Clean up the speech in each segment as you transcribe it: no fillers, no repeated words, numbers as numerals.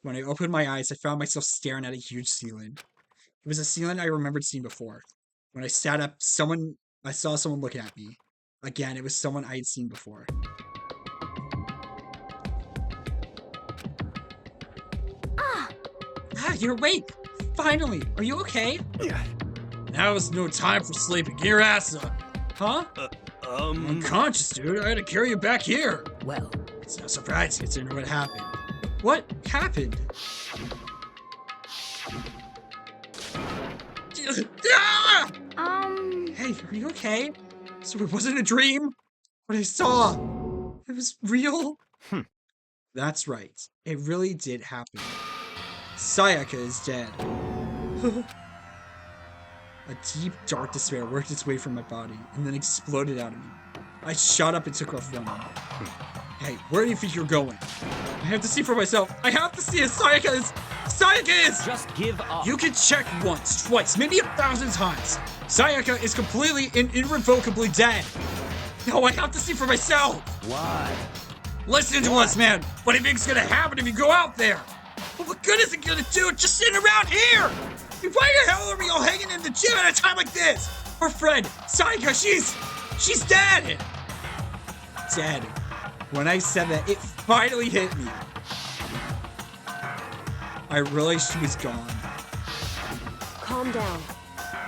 When I opened my eyes, I found myself staring at a huge ceiling. It was a ceiling I remembered seeing before. When I sat up, I saw someone looking at me. Again, it was someone I had seen before. Ah, you're awake! Finally! Are you okay? Yeah. Now is no time for sleeping. Get your ass up! Huh? I'm unconscious, dude. I had to carry you back here. Well, It's no surprise considering what happened. What happened? Ah! Hey, are you okay? So it wasn't a dream? What I saw, it was real? That's right. It really did happen. Sayaka is dead. A deep, dark despair worked its way from my body and then exploded out of me. I shot up and took off running. Hey, where do you think you're going? I have to see for myself. I have to see if Sayaka is... Sayaka is... just give up. You can check once, twice, maybe 1,000 times. Sayaka is completely and irrevocably dead. No, I have to see for myself. Why? Listen to us, man. What do you think's gonna happen if you go out there? Well, what good is it gonna do just sitting around here? Why the hell are we all hanging in the gym at a time like this? Our friend, Sayaka, she's dead. Dead. When I said that, it finally hit me. I realized she was gone. Calm down.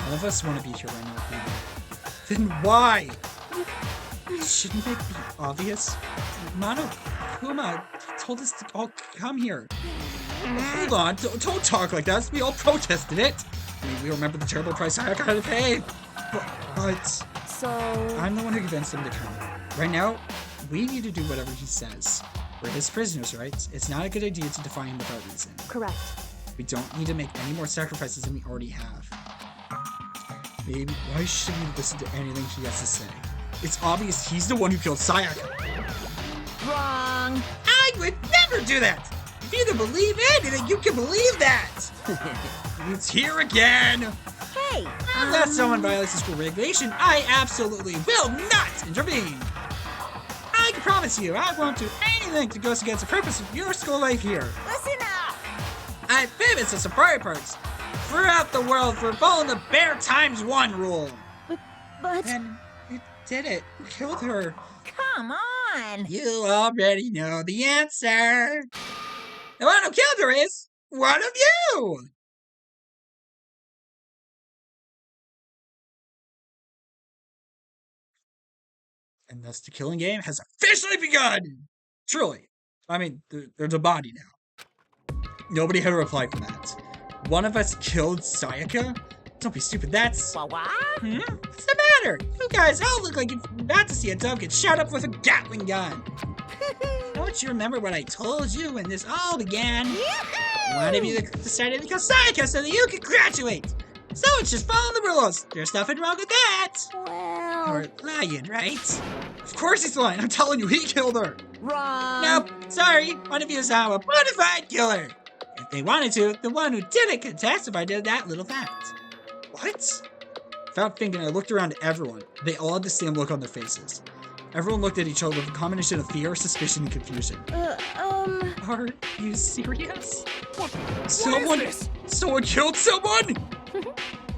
None of us want to be here right now, either. Then why? Shouldn't it be obvious? Monokuma told us to all come here. Hold on, don't talk like that. We all protested it. I mean, we remember the terrible price I had to pay. But So... I'm the one who convinced him to come. Right now, we need to do whatever he says. We're his prisoners, right? It's not a good idea to defy him without reason. Correct. We don't need to make any more sacrifices than we already have. Maybe, why should we listen to anything he has to say? It's obvious he's the one who killed Sayaka. Wrong. I would never do that! If you don't believe anything, you can believe that! It's here again! Hey! Unless someone violates the school regulation, I absolutely will not intervene! I can promise you, I won't do anything to go against the purpose of your school life here. Listen up! I have famous and safari parks throughout the world for following the Bear ×1 rule. But... And you did it. You killed her. Come on! You already know the answer. The one who killed her is one of you! And thus the killing game has officially begun! Truly. I mean, there's a body now. Nobody had a reply for that. One of us killed Sayaka? Don't be stupid, that's... What? What's the matter? You guys all look like you're about to see a dove get shot up with a Gatling gun. Don't you remember what I told you when this all began? One of you decided to kill Sayaka so that you could graduate. So it's just following the rules. There's nothing wrong with that. Well... You're lying, right? Of course he's lying. I'm telling you, he killed her. Wrong. Nope, sorry. One of you is now a bona fide killer. If they wanted to, the one who did it could testify to that little fact. What? Without thinking, I looked around at everyone. They all had the same look on their faces. Everyone looked at each other with a combination of fear, suspicion, and confusion. Are you serious? Someone killed someone?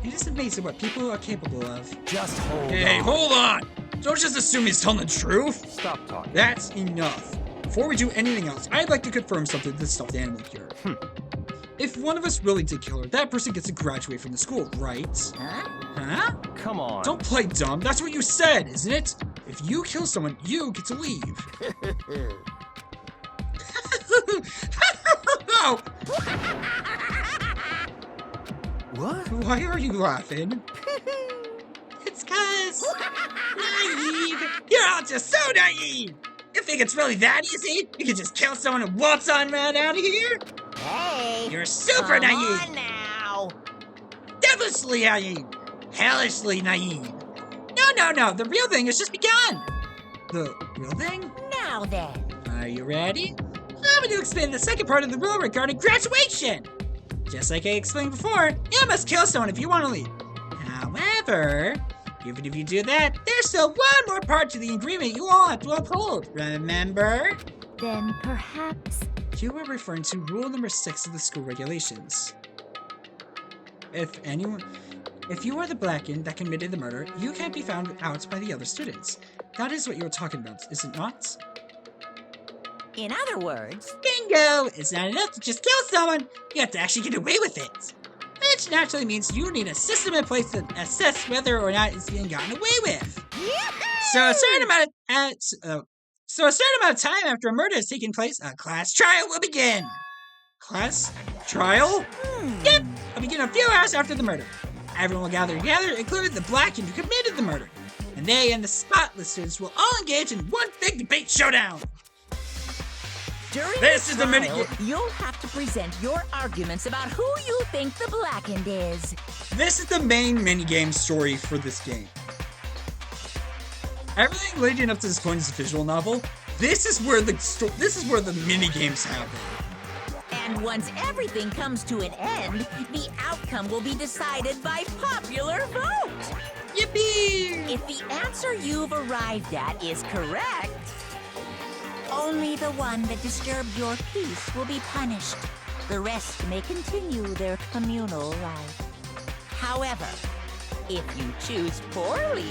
It is amazing what people are capable of. Just hold on. Hey, hold on! Don't just assume he's telling the truth. Stop talking. That's enough. Before we do anything else, I'd like to confirm something to this stuffed animal here. If one of us really did kill her, that person gets to graduate from the school, right? Huh? Come on. Don't play dumb. That's what you said, isn't it? If you kill someone, you get to leave. What? Why are you laughing? It's 'cause naive. You're all just so naive. You think it's really that easy? You can just kill someone and waltz on right out of here? Hey! You're super naive. Come on now! Devilishly naive. Hellishly naive. No. The real thing has just begun. The real thing? Now then! Are you ready? I'm going to explain the second part of the rule regarding graduation. Just like I explained before, you must kill someone if you want to leave. However, even if you do that, there's still one more part to the agreement you all have to uphold. Remember? Then perhaps... You are referring to rule number 6 of the school regulations. If you are the blackened that committed the murder, you can't be found out by the other students. That is what you were talking about, is it not? In other words, Bingo! It's not enough to just kill someone, you have to actually get away with it. Which naturally means you need a system in place to assess whether or not it's being gotten away with. So a certain amount of time after a murder has taken place, a class trial will begin. Class trial? Yep, it'll begin a few hours after the murder. Everyone will gather together, including the blackened who committed the murder. And they and the spotless students will all engage in one big debate showdown. during This the is the trial, minute- you'll have to present your arguments about who you think the blackened is. This is the main minigame story for this game. Everything leading up to this point is a visual novel. This is where the minigames happen. And once everything comes to an end, the outcome will be decided by popular vote. Yippee! If the answer you've arrived at is correct, only the one that disturbed your peace will be punished. The rest may continue their communal life. However, if you choose poorly,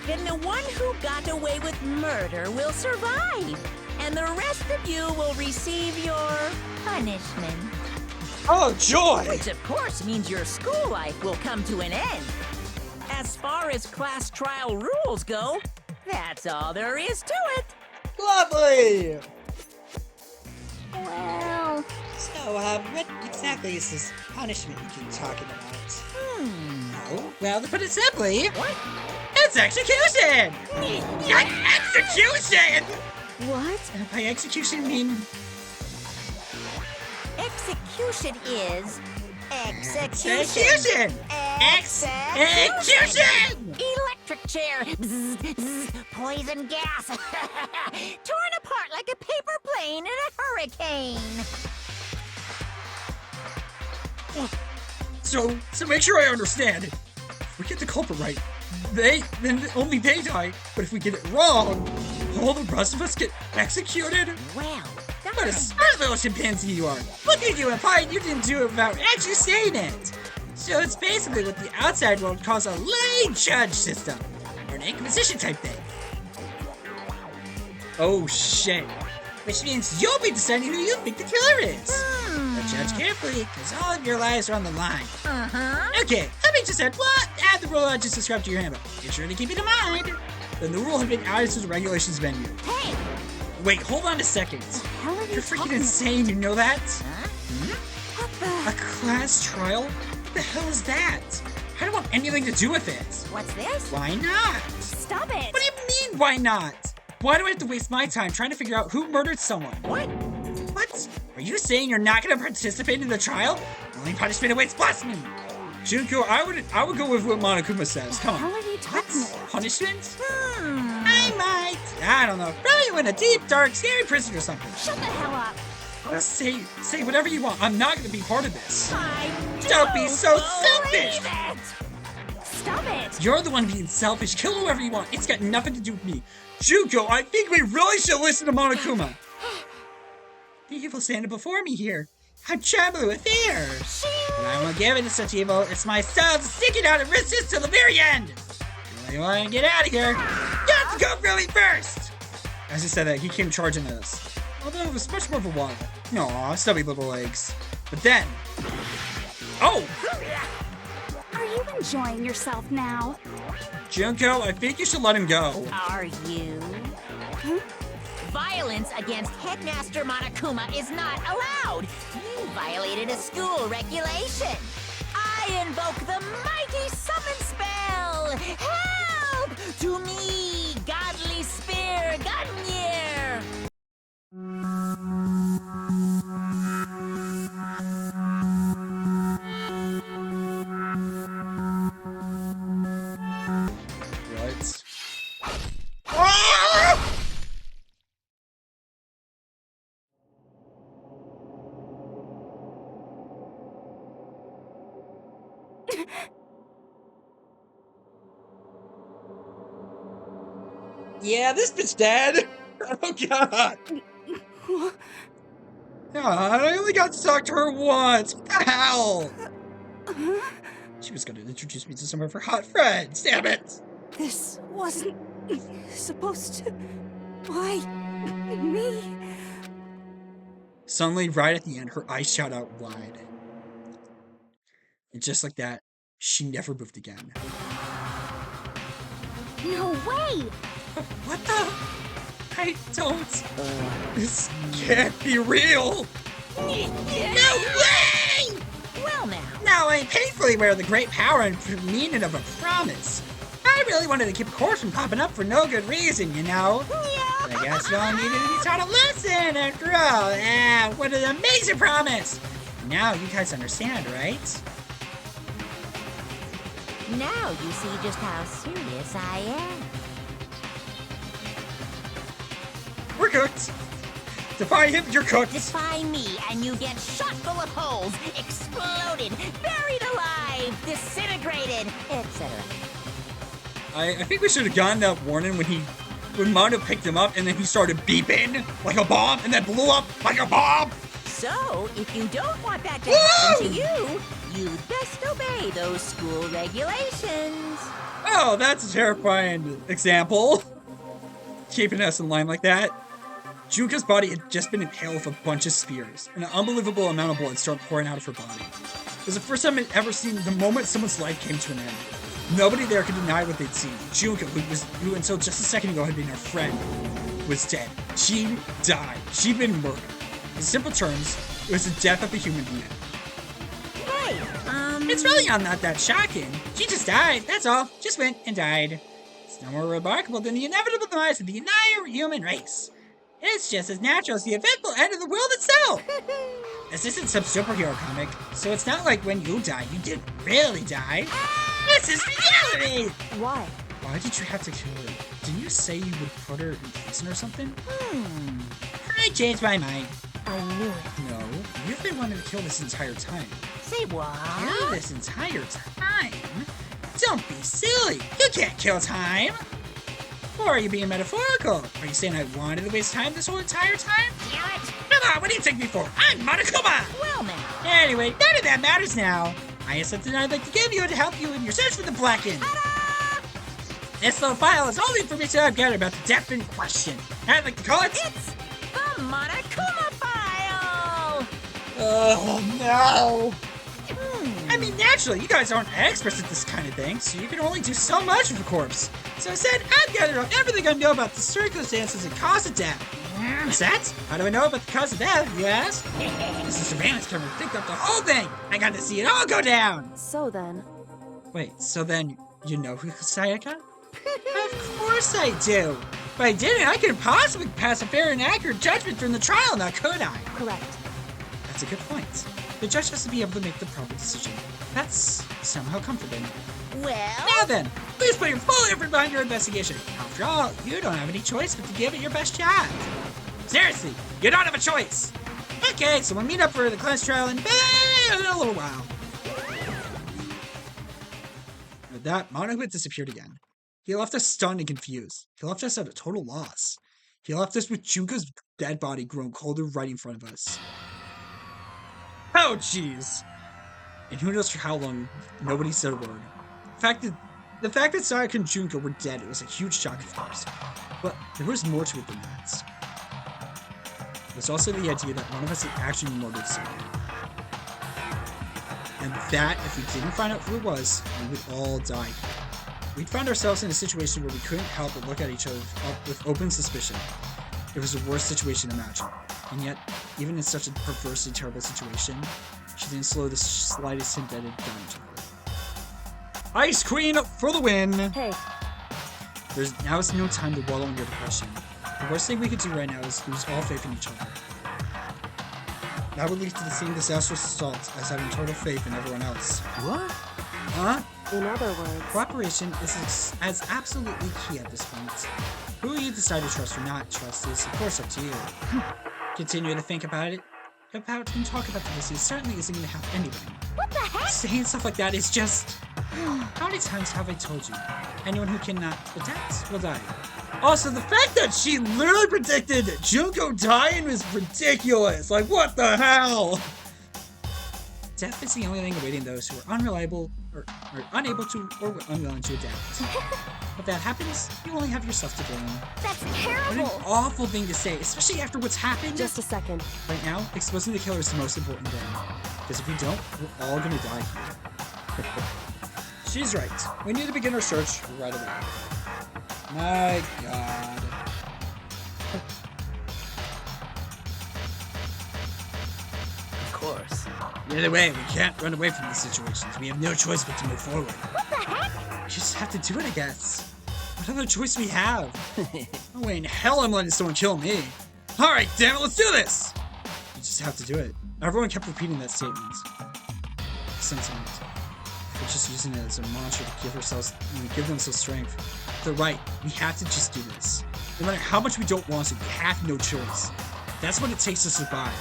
then the one who got away with murder will survive, and the rest of you will receive your punishment. Oh, joy! Which, of course, means your school life will come to an end. As far as class trial rules go, that's all there is to it. Lovely! Well, So, what exactly is this punishment you keep talking about? Oh, well, to put it simply, What? it's execution! Execution! What? By execution, I mean Execution is execution. execution! Execution! Electric chair. Bzz, bzz, poison gas. Torn apart like a paper plane in a hurricane. So make sure I understand. If we get the culprit right, then only they die. But if we get it wrong, all the rest of us get executed. Well, What a smart little chimpanzee you are! Look at you implying you didn't do it without actually saying it! So it's basically what the outside world calls a lay judge system, or an inquisition type thing. Oh shit. Which means you'll be deciding who you think the killer is. But judge carefully, because all of your lives are on the line. Okay, let me just add the rule I just described to your handbook. Be sure to keep it in mind. Then the rule has been added to the regulations menu. Hey, Wait, hold on a second. How are you You're freaking talking insane, you know that? What the? A class trial? What the hell is that? I don't want anything to do with it. what's this? Why not? Stop it! What do you mean, why not? Why do I have to waste my time trying to figure out who murdered someone? What? What? Are you saying you're not going to participate in the trial? The only punishment awaits blasphemy. Junko, I would go with what Monokuma says. Come How on. are you talking about? Punishment? I might. I don't know. Probably in a deep, dark, scary prison or something. Shut the hell up! Say whatever you want. I'm not going to be part of this. I Don't be so believe selfish! it. Stop it! You're the one being selfish. Kill whoever you want. It's got nothing to do with me. Junko, I think we really should listen to Monokuma. The evil standing before me here. I'm trembling with fear. But I won't give in to such evil. It's my soul to stick it out and resist till the very end. If you want to get out of here, you have to go really first. As he said that, he came charging at us. Although it was much more of a waddle. Aw, stubby little legs. But then... Oh! Are you enjoying yourself now? Junko, I think you should let him go. Are you? Violence against Headmaster Monokuma is not allowed. You violated a school regulation. I invoke the mighty summon spell. Help! To me, godly spear, Gunyear. What? Ah! Yeah, this bitch dead. Oh god. I only got to talk to her once. What the hell? She was going to introduce me to some of her hot friends. Damn it! This wasn't supposed to... Why me? Suddenly, right at the end, her eyes shot out wide. And just like that, she never moved again. No way! What the? I don't... This can't be real! No way! Well now. Now I painfully aware of the great power and meaning of a promise. I really wanted to keep course from popping up for no good reason, you know? But I guess y'all needed to be taught a lesson after all. Ah, what an amazing promise! Now you guys understand, right? Now you see just how serious I am. We're cooked! Defy him, you're cooked! Defy me, and you get shot full of holes, exploded, buried alive, disintegrated, etc. I think we should have gotten that warning when Mono picked him up and then he started beeping like a bomb and then blew up like a bomb! So, if you don't want that to happen to you, you'd best obey those school regulations. Oh, that's a terrifying example. Keeping us in line like that. Junka's body had just been impaled with a bunch of spears, and an unbelievable amount of blood started pouring out of her body. It was the first time I'd ever seen the moment someone's life came to an end. Nobody there could deny what they'd seen. Junka, who until just a second ago had been her friend, was dead. She died. She'd been murdered. In simple terms, it was the death of a human being. Hey, It's really not that shocking. She just died, that's all. Just went and died. It's no more remarkable than the inevitable demise of the entire human race. It's just as natural as the eventful end of the world itself. This isn't some superhero comic, so it's not like when you die, you didn't really die. This is reality! Why? Why did you have to kill her? Didn't you say you would put her in prison or something? I changed my mind. I knew it. No, you've been wanting to kill this entire time. say what? Kill this entire time? Don't be silly. You can't kill time. Or are you being metaphorical? Are you saying I wanted to waste time this whole entire time? Damn it! Come on, what do you take me for? I'm Monokuma! Well now. Anyway, none of that matters now. I have something I'd like to give you to help you in your search for the Blackened. This little file is all the information I've gathered about the death in question. I'd like to call it... It's the Monokuma file! Oh, no! I mean, naturally, you guys aren't experts at this kind of thing, so you can only do so much with a corpse. So instead, I've gathered up everything I know about the circumstances and cause of death. What's that? How do I know about the cause of death, you ask? This is surveillance camera picked up the whole thing. I got to see it all go down. So then... Wait, so then you know who Sayaka? Of course I do. If I didn't, I couldn't possibly pass a fair and accurate judgment during the trial now, could I? Correct. That's a good point. The judge has to be able to make the proper decision. That's somehow comforting. Well... Now then, please put your full effort behind your investigation. After all, you don't have any choice but to give it your best shot. Seriously, you don't have a choice. Okay, so we'll meet up for the class trial in a little while. With that, Monokuma disappeared again. He left us stunned and confused. He left us at a total loss. He left us with Junka's dead body grown colder right in front of us. Oh, jeez. And who knows for how long, nobody said a word. The fact that Sayaka and Junka were dead, it was a huge shock at first. But there was more to it than that. There's also the idea that one of us had actually murdered someone. And that, if we didn't find out who it was, we would all die. We'd found ourselves in a situation where we couldn't help but look at each other with open suspicion. It was the worst situation imaginable. And yet, even in such a perversely terrible situation, she didn't slow the slightest hint that it had done to her. Ice Queen for the win! Hey. Now is no time to wallow in your depression. The worst thing we could do right now is lose all faith in each other. That would lead to the same disastrous result as having total faith in everyone else. What? Huh? In other words... Cooperation is as absolutely key at this point. Who you decide to trust or not trust is, of course, up to you. Continue to think about it. And talk about this. It certainly isn't going to help anybody. What the heck? Saying stuff like that is just... How many times have I told you? Anyone who cannot adapt will die. Also, the fact that she literally predicted Junko dying was ridiculous. Like, what the hell? Death is the only thing awaiting those who are unreliable or unable to or unwilling to adapt. If that happens, you only have yourself to blame. That's What an terrible. awful thing to say, especially after what's happened. Just a second. Right now, exposing the killer is the most important thing. Because if we don't, we're all gonna die here. She's right. We need to begin our search right away. My God. Of course. Either way, we can't run away from these situations. We have no choice but to move forward. What the heck? We just have to do it, I guess. What other choice we have? No way in hell I'm letting someone kill me. Alright, damn it, let's do this! We just have to do it. Everyone kept repeating that statement. Sentiment. We're just using it as a mantra to give themselves strength. They're right. We have to just do this. No matter how much we don't want to, we have no choice. That's what it takes to survive.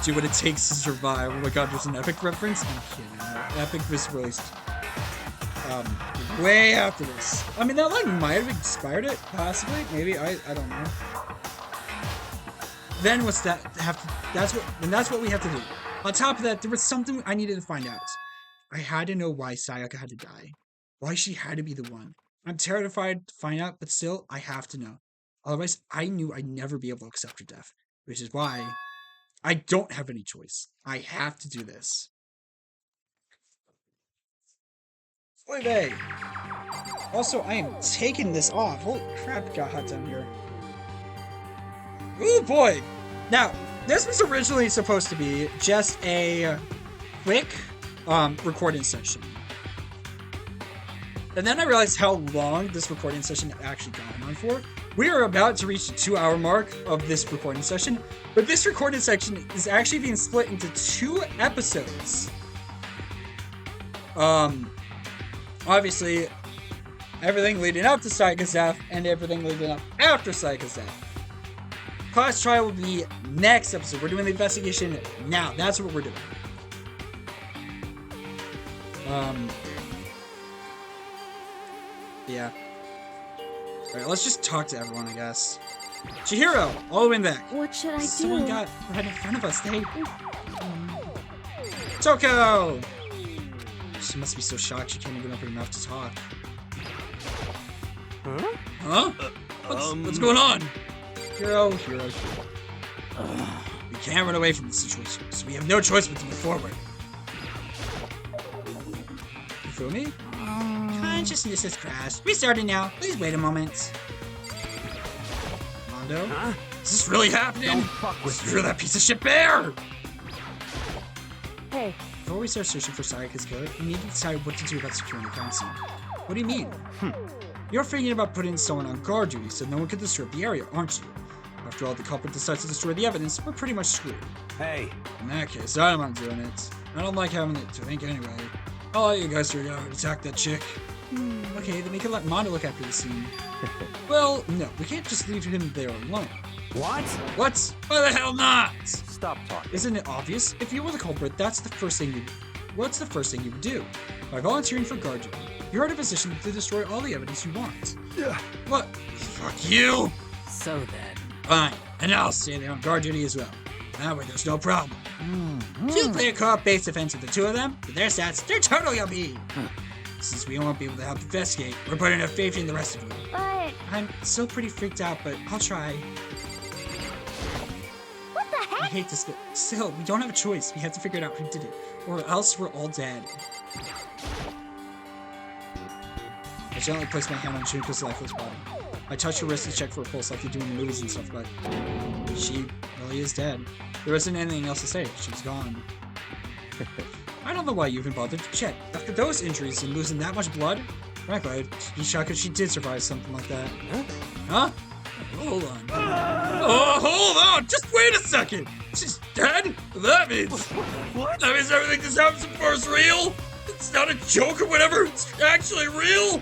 Do what it takes to survive. Oh my god, there's an Epic reference? I'm kidding. No, Epic was released way after this. I mean, that like might have inspired it, possibly. Maybe, I don't know. Then what's that have to, that's what we have to do. On top of that, there was something I needed to find out. I had to know why Sayaka had to die. Why she had to be the one. I'm terrified to find out, but still, I have to know. Otherwise, I knew I'd never be able to accept her death. Which is why I don't have any choice. I have to do this. Oy vey. Also, I am taking this off. Holy crap, it got hot down here. Ooh boy! Now, this was originally supposed to be just a quick recording session. And then I realized how long this recording session had actually gone on for. We are about to reach the 2-hour mark of this recording session, but this recording section is actually being split into 2 episodes. Obviously, everything leading up to Sayaka's death and everything leading up after Sayaka's death. Class trial will be next episode. We're doing the investigation now. That's what we're doing. Yeah. Alright, let's just talk to everyone, I guess. Chihiro, all the way in back. What should I do? Someone got right in front of us. They... Toko! She must be so shocked she can't even open her mouth to talk. Huh? What's going on? Hero. We can't run away from the situation, so we have no choice but to move forward. You feel me? Consciousness has crashed. Restarting now. Please wait a moment. Mondo? Huh? Is this really happening? Don't fuck with Screw that piece of shit bear! Hey, Before we start searching for Sayaka's killer, we need to decide what to do about securing the crime scene. What do you mean? You're thinking about putting someone on guard duty so no one can disturb the area, aren't you? After all, the culprit decides to destroy the evidence, we're pretty much screwed. Hey, In that case, I don't mind doing it. I don't like having it to think anyway. I'll let you guys figure out how to attack that chick. Okay, then we can let Mondo look after the scene. Well, no, we can't just leave him there alone. what? What? Why the hell not? Stop talking. Isn't it obvious? If you were the culprit, what's the first thing you would do? By volunteering for guard duty, you're in a position to destroy all the evidence you want. Yeah. What? Fuck you! So then, Fine, and I'll stay there on guard duty as well. That way there's no problem. 2 clear co-op base defense with the 2 of them, with their stats, they're totally OP! Since we won't be able to help investigate, we're putting enough faith in the rest of you. But I'm still pretty freaked out, but I'll try. what the I heck? hate this, but still, we don't have a choice. We have to figure out who did it, or else we're all dead. I gently placed my hand on Junko's lifeless body. I touched her wrist to check for a pulse like you do in the movies and stuff, but she really is dead. There isn't anything else to say. She's gone. I don't know why you even bothered to check. After those injuries and losing that much blood, frankly, I'd be shocked if she did survive something like that. Huh? Hold on. Oh, hold on! Just wait a second! She's dead? That means... What? That means everything this happens before is real? It's not a joke or whatever? It's actually real?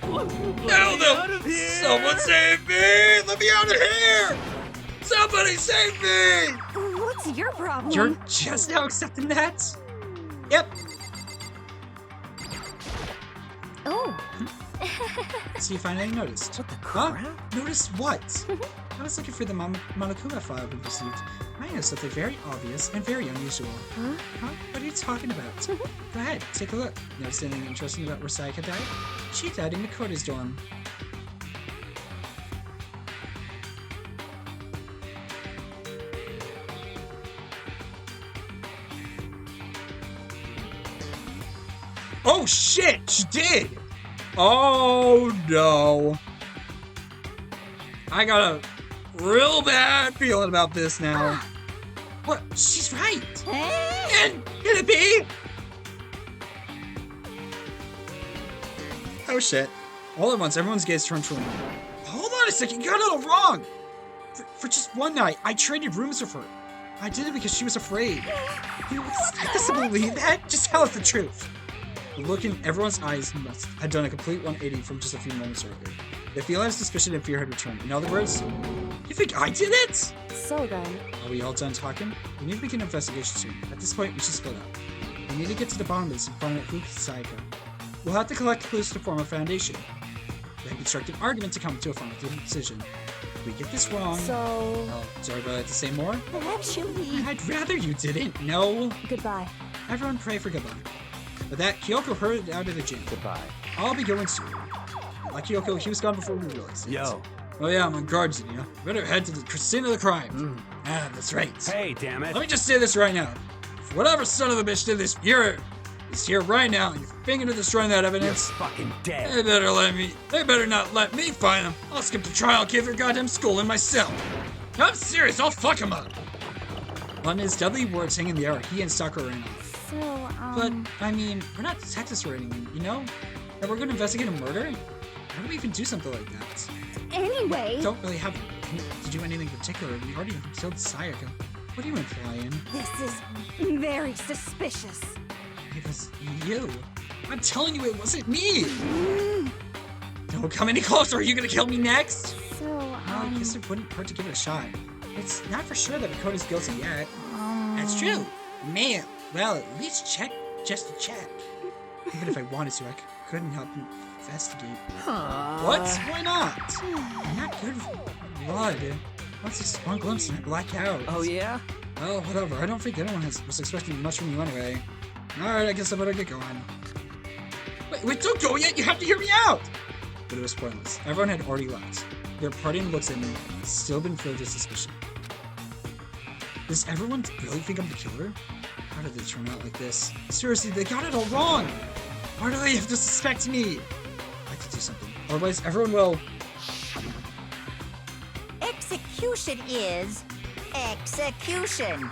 Now out then! of here! Someone save me! Let me out of here! Somebody save me! What's your problem? You're just now accepting that? Yep. Oh, So you finally noticed. What the Huh? crap? Noticed what? I was looking for the Monokuma file we received. I know something very obvious and very unusual. Huh? Huh? What are you talking about? Go ahead, take a look. Notice anything interesting about where Sayaka died? She died in Makoto's dorm. Oh shit! She did! Oh no. I got a real bad feeling about this now. What? She's right! And can it be? Oh shit. All at once, everyone's gaze turned toward me. Hold on a second, you got it all wrong! For just one night, I traded rooms with her. I did it because she was afraid. You expect us to believe that? Just tell us the truth. The look in everyone's eyes had done a complete 180 from just a few moments earlier. The feeling of suspicion and fear had returned. In other words, you think I did it? So then, Are we all done talking? We need to begin an investigation soon. At this point, we should split up. We need to get to the bottom of this and find out who killed Sayaka. We'll have to collect clues to form a foundation. Then construct an argument to come to a final decision. If we get this wrong... so... sorry, but I have to say more? Actually, I'd rather you didn't. No. Goodbye. Everyone pray for goodbye. With that, Kyoko hurried out of the gym. Goodbye. I'll be going soon. Like Kyoko, he was gone before we realized it. Yo. Oh yeah, I'm on guard, Zinnia. Better head to the scene of the crime. Ah, that's right. Hey, damn it. Let me just say this right now. If whatever son of a bitch did this, is here right now, and you're thinking of destroying that You're evidence, fucking dead. they better not let me find them. I'll skip the trial, give their goddamn schooling myself. I'm serious, I'll fuck him up. On his deadly words hanging in the air, he and Sakura ran off. So, But, I mean, we're not detectives or anything, you know? And we're gonna investigate a murder? How do we even do something like that? anyway... We don't really have to do anything particular. We already killed Sayaka. What are you implying? This is very suspicious. It was you. I'm telling you, it wasn't me! Don't come any closer! Are you gonna kill me next? So, Well, I guess it wouldn't hurt to give it a shot. It's not for sure that Makoto's guilty yet. That's true. Man, well, at least check, just to check. Even if I wanted to, I couldn't help you investigate. What? Why not? I'm not good with blood. Once just one glimpse and I black out. Oh, yeah? Well, whatever. I don't think anyone was expecting much from you anyway. Alright, I guess I better get going. Wait, don't go yet! You have to hear me out! But it was pointless. Everyone had already left. Their parting looks at me had still been filled with suspicion. Does everyone really think I'm the killer? How did they turn out like this? Seriously, they got it all wrong! Why do they have to suspect me? I have to do something. Otherwise, everyone will... execution is execution.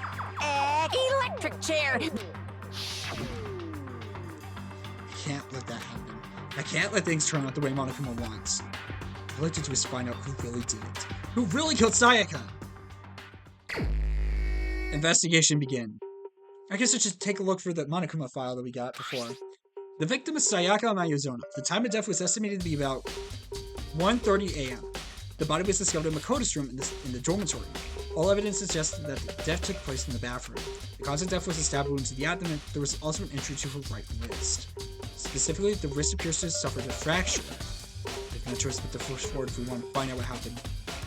Electric chair. I can't let that happen. I can't let things turn out the way Monokuma wants. All I have to do is find out who really did it. Who really killed Sayaka? Investigation begin. I guess I should take a look for the Monokuma file that we got before. The victim is Sayaka Mayuzono. The time of death was estimated to be about 1:30 a.m. The body was discovered in Makoto's room in the dormitory. All evidence suggested that the death took place in the bathroom. The cause of death was a stab wound to the abdomen. There was also an injury to her right wrist. Specifically, the wrist appears to have suffered a fracture. There's no choice but to push forward if we want to find out what happened.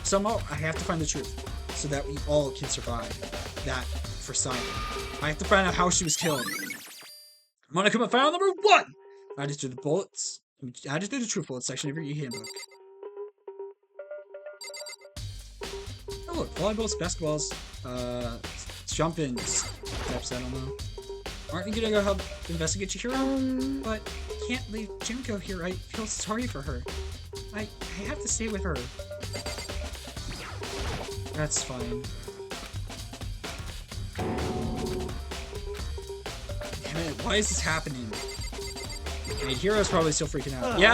Somehow, I have to find the truth, so that we all can survive. That, for Sayaka. I have to find out how she was killed. Monokuma file number 1! Added to the bullets. Added to the truth bullets section of your handbook. Oh look, volleyballs, basketballs, jump-in steps, I don't know. Aren't you gonna go help investigate Chihiro? But I can't leave Junko here, I feel sorry for her. I have to stay with her. That's fine. Damn it, why is this happening? Hey, Hiro's probably still freaking out. Yeah.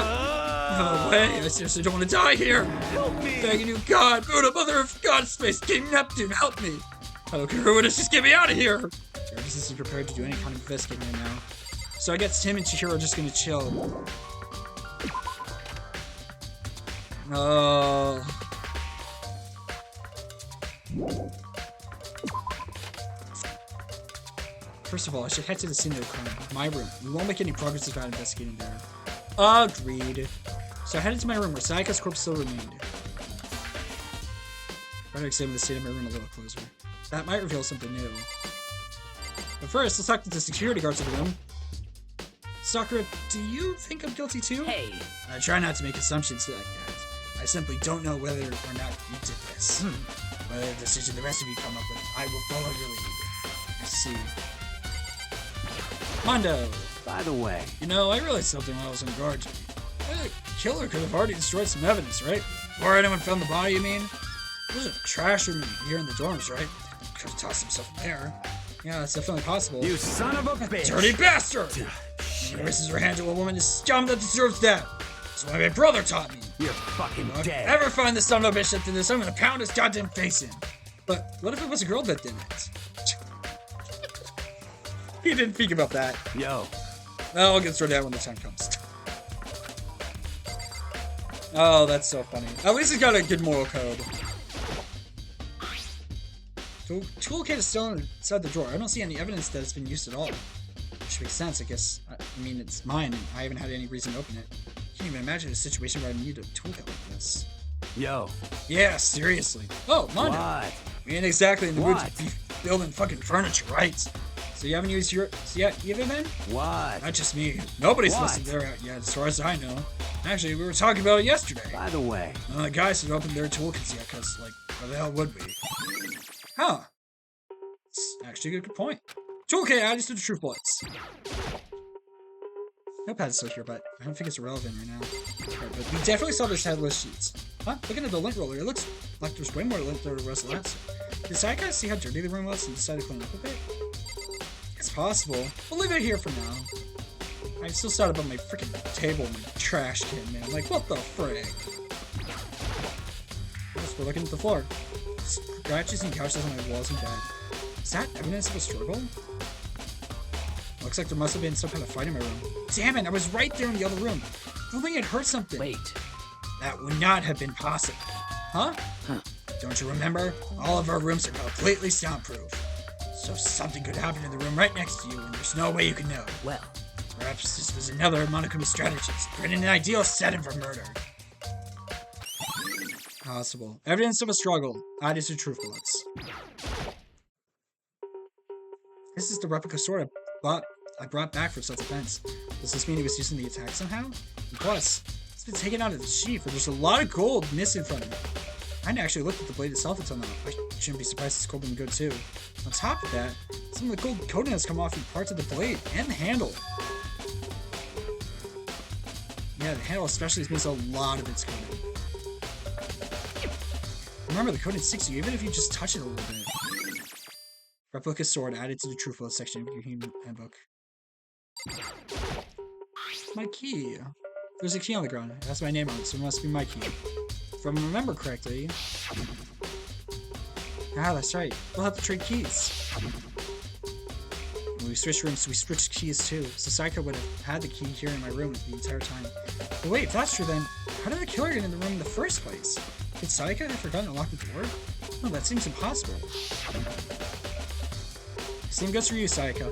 No way, I seriously don't want to die here. Help me! Begging you, God, Buddha, Mother of God, Space, King Neptune, help me. I don't care who it is, just get me out of here. Jarvis isn't prepared to do any kind of investigating right now. So I guess Tim and Chihiro are just gonna chill. Oh. First of all, I should head to the scene of the crime, my room. We won't make any progress without investigating there. Agreed. So I headed to my room where Sayaka's corpse still remained. Better examine the state of my room a little closer. That might reveal something new. But first, let's talk to the security guards of the room. Sakura, do you think I'm guilty too? Hey. I try not to make assumptions like that. I simply don't know whether or not you did this. Whatever decision the rest of you come up with, I will follow your lead. I see. Mondo! By the way, You know, I realized something while I was on guard. The killer could have already destroyed some evidence, right? Before anyone found the body, you mean? There's a trash room here in the dorms, right? Could have tossed himself in there. Yeah, that's definitely possible. you son of a bitch! Dirty bastard! He raises her hand to a woman is scum that deserves death. That's why my brother taught me. You're fucking If I dead. ever find the son of a bitch that did this, I'm gonna pound his goddamn face in. But what if it was a girl that did it? He didn't think about that. Yo, Well, I'll get started out when the time comes. Oh, that's so funny. At least he's got a good moral code. So, toolkit is still inside the drawer. I don't see any evidence that it's been used at all. Which makes sense, I guess. I mean, it's mine, and I haven't had any reason to open it. I can't even imagine a situation where I need a toolkit like this. yo, Yeah, seriously. Oh, Mondo. what? We ain't exactly in the mood What? to be building fucking furniture, right? So you haven't used your... So yeah, you haven't been? What? Not just me. Nobody's What? listed there yet, as far as I know. Actually, we were talking about it yesterday. By the way, The guys had opened their toolkits yet, because, like, where the hell would we? Huh. It's actually a good point. Toolkit added to the truth bullets. Notepad's still here, but I don't think it's relevant right now. Right, but we definitely saw this headless sheets. Huh? Looking at the lint roller, it looks like there's way more lint than there was last time. Did Sayaka see how dirty the room was and decide to clean up a bit? It's possible. We'll leave it here for now. I still sat up on my freaking table in my trash can, man. Like, what the frig? Yes, we're looking at the floor. Scratches and couches on my walls and bed. Is that evidence of a struggle? Looks like there must have been some kind of fight in my room. Damn it, I was right there in the other room. If only it hurt something. wait. That would not have been possible. Huh? Don't you remember? All of our rooms are completely soundproof. So something could happen in the room right next to you, and there's no way you can know. Well, Perhaps this was another Monokuma strategist, creating an ideal setting for murder. Possible. Evidence of a struggle. Added to truth bullets. This is the replica sword I brought back for self-defense. Does this mean he was using the attack somehow? And plus, it's been taken out of the sheath, and there's a lot of gold missing from it. I hadn't actually looked at the blade itself until now. I shouldn't be surprised it's gold and good too. On top of that, some of the gold coating has come off in parts of the blade and the handle. Yeah, the handle especially has missed a lot of its coating. Remember, the coating sticks to you even if you just touch it a little bit. Replica sword added to the truth bullet section of your human handbook. My key. There's a key on the ground. It has my name on it, so it must be my key. If I remember correctly... Ah, that's right. We'll have to trade keys. When we switched rooms, we switched keys too. So Sayaka would have had the key here in my room the entire time. But wait, if that's true then, how did the killer get in the room in the first place? Did Sayaka have forgotten to lock the door? No, that seems impossible. Same goes for you, Sayaka.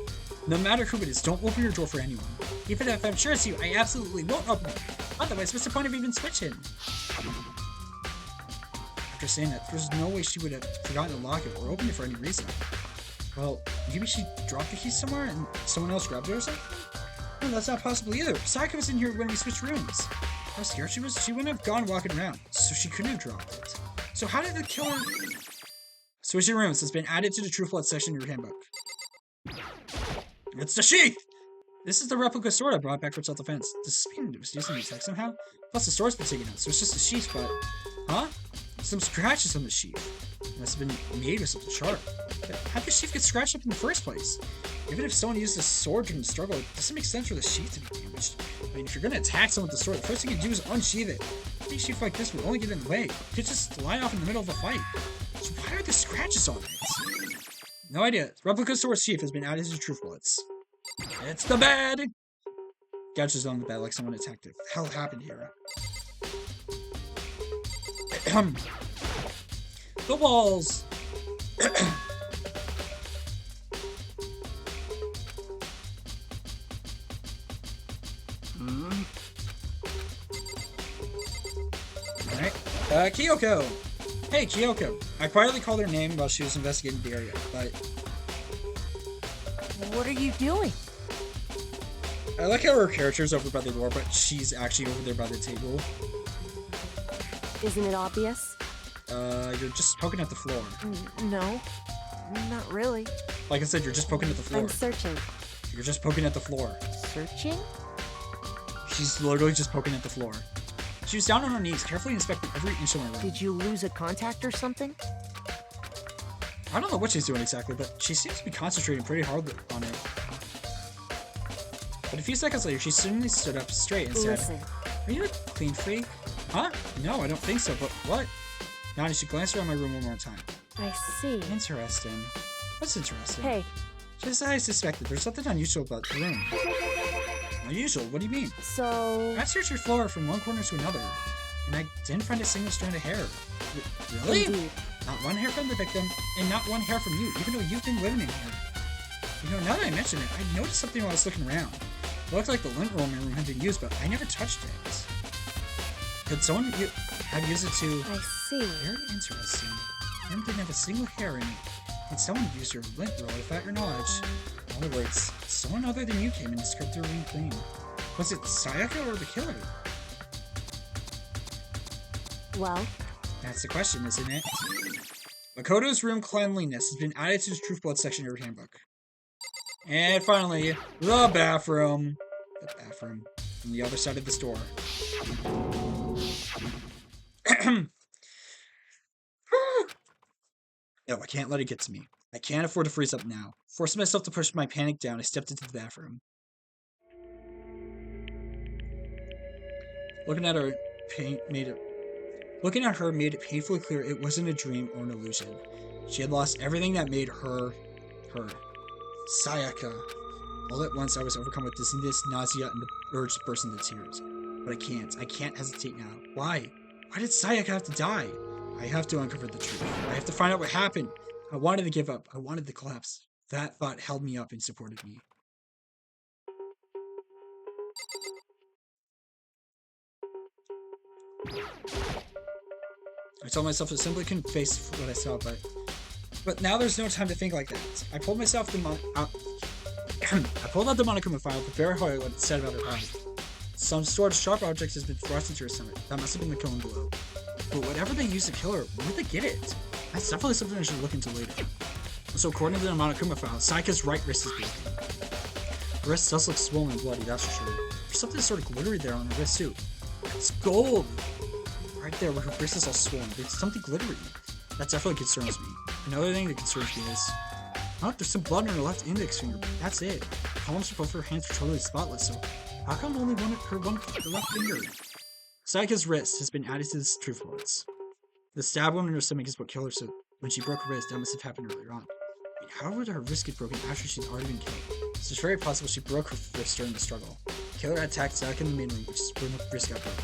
No matter who it is, don't open your door for anyone. Even if I'm sure it's you, I absolutely won't open it. Otherwise, what's the point of even switching? After saying that, there's no way she would have forgotten to lock it or open it for any reason. Well, maybe she dropped the key somewhere and someone else grabbed it or something? No, that's not possible either. Sayaka was in here when we switched rooms. How scared she was, she wouldn't have gone walking around, so she couldn't have dropped it. So how did the killer... Switching rooms has been added to the truth blood section in your handbook. It's the sheath! This is the replica sword I brought back for self-defense. Does this mean it was using the attack somehow? Plus the sword's been taken out, so it's just a sheath, but... Huh? Some scratches on the sheath. It must have been made with something sharp. But how did the sheath get scratched up in the first place? Even if someone used a sword during the struggle, it doesn't make sense for the sheath to be damaged. I mean, if you're gonna attack someone with the sword, the first thing you do is unsheath it. A big sheath like this would only get in the way. It could just lie off in the middle of a fight. So why are the scratches on it? No idea. Replica sword sheath has been added to truth bullets. It's the bed! Gouges on the bed like someone attacked it. What the hell happened here? The walls! Kyoko! Hey, Kyoko. I quietly called her name while she was investigating the area, but... What are you doing? I like how her character's over by the door, but she's actually over there by the table. Isn't it obvious? You're just poking at the floor. No, not really. Like I said, you're just poking at the floor. I'm searching. You're just poking at the floor. Searching? She's literally just poking at the floor. She was down on her knees, carefully inspecting every inch of my room. Did you lose a contact or something? I don't know what she's doing exactly, but she seems to be concentrating pretty hard on it. But a few seconds later, she suddenly stood up straight and said, Listen. "Are you a clean freak?" Huh? No, I don't think so, but what? Now she glanced around my room one more time. I see. Interesting. What's interesting? Hey, Just as I suspected, there's something unusual about the room. Unusual? What do you mean? so... I searched your floor from one corner to another, and I didn't find a single strand of hair. Really? Indeed. Not one hair from the victim, and not one hair from you, even though you've been living in here. You know, now that I mention it, I noticed something while I was looking around. It looked like the lint roll in my room had been used, but I never touched it. Could someone have used it to... I see. Very interesting. The room didn't have a single hair in it. And someone used your lint roll without your knowledge. In other words, someone other than you came and scrubbed the room clean. Was it Sayaka or the killer? Well, That's the question, isn't it? Makoto's room cleanliness has been added to the Truth Blood section of your handbook. And finally, the bathroom. The bathroom. On the other side of this door. No, I can't let it get to me. I can't afford to freeze up now. Forcing myself to push my panic down, I stepped into the bathroom. Looking at her made it painfully clear it wasn't a dream or an illusion. She had lost everything that made her, her. Sayaka. All at once, I was overcome with dizziness, nausea, and the urge to burst into tears. But I can't hesitate now. Why? Why did Sayaka have to die? I have to uncover the truth. I have to find out what happened. I wanted to give up. I wanted to collapse. That thought held me up and supported me. I told myself I simply couldn't face what I saw, but now there's no time to think like that. I pulled myself I pulled out the Monokuma file to verify what it said about her body. Some sort of sharp object has been thrust into her stomach. That must have been the cone below. But whatever they used to kill her, where did they get it? That's definitely something I should look into later. So according to the Monokuma file, Sayaka's right wrist is broken. Her wrist does look swollen and bloody, that's for sure. There's something sort of glittery there on her wrist too. It's gold! Right there where her wrist is all swollen, there's something glittery. That definitely concerns me. Another thing that concerns me is... oh, there's some blood on her left index finger, but that's it. The palms for both her hands are totally spotless, so how come only her left finger? Sayaka's wrist has been added to the truth bullets. The stab wound in her stomach is what killed her, so when she broke her wrist, that must have happened earlier on. I mean, how would her wrist get broken after she'd already been killed? So it's very possible she broke her wrist during the struggle. The killer attacked Sayaka in the main room, which is where the wrist got broken.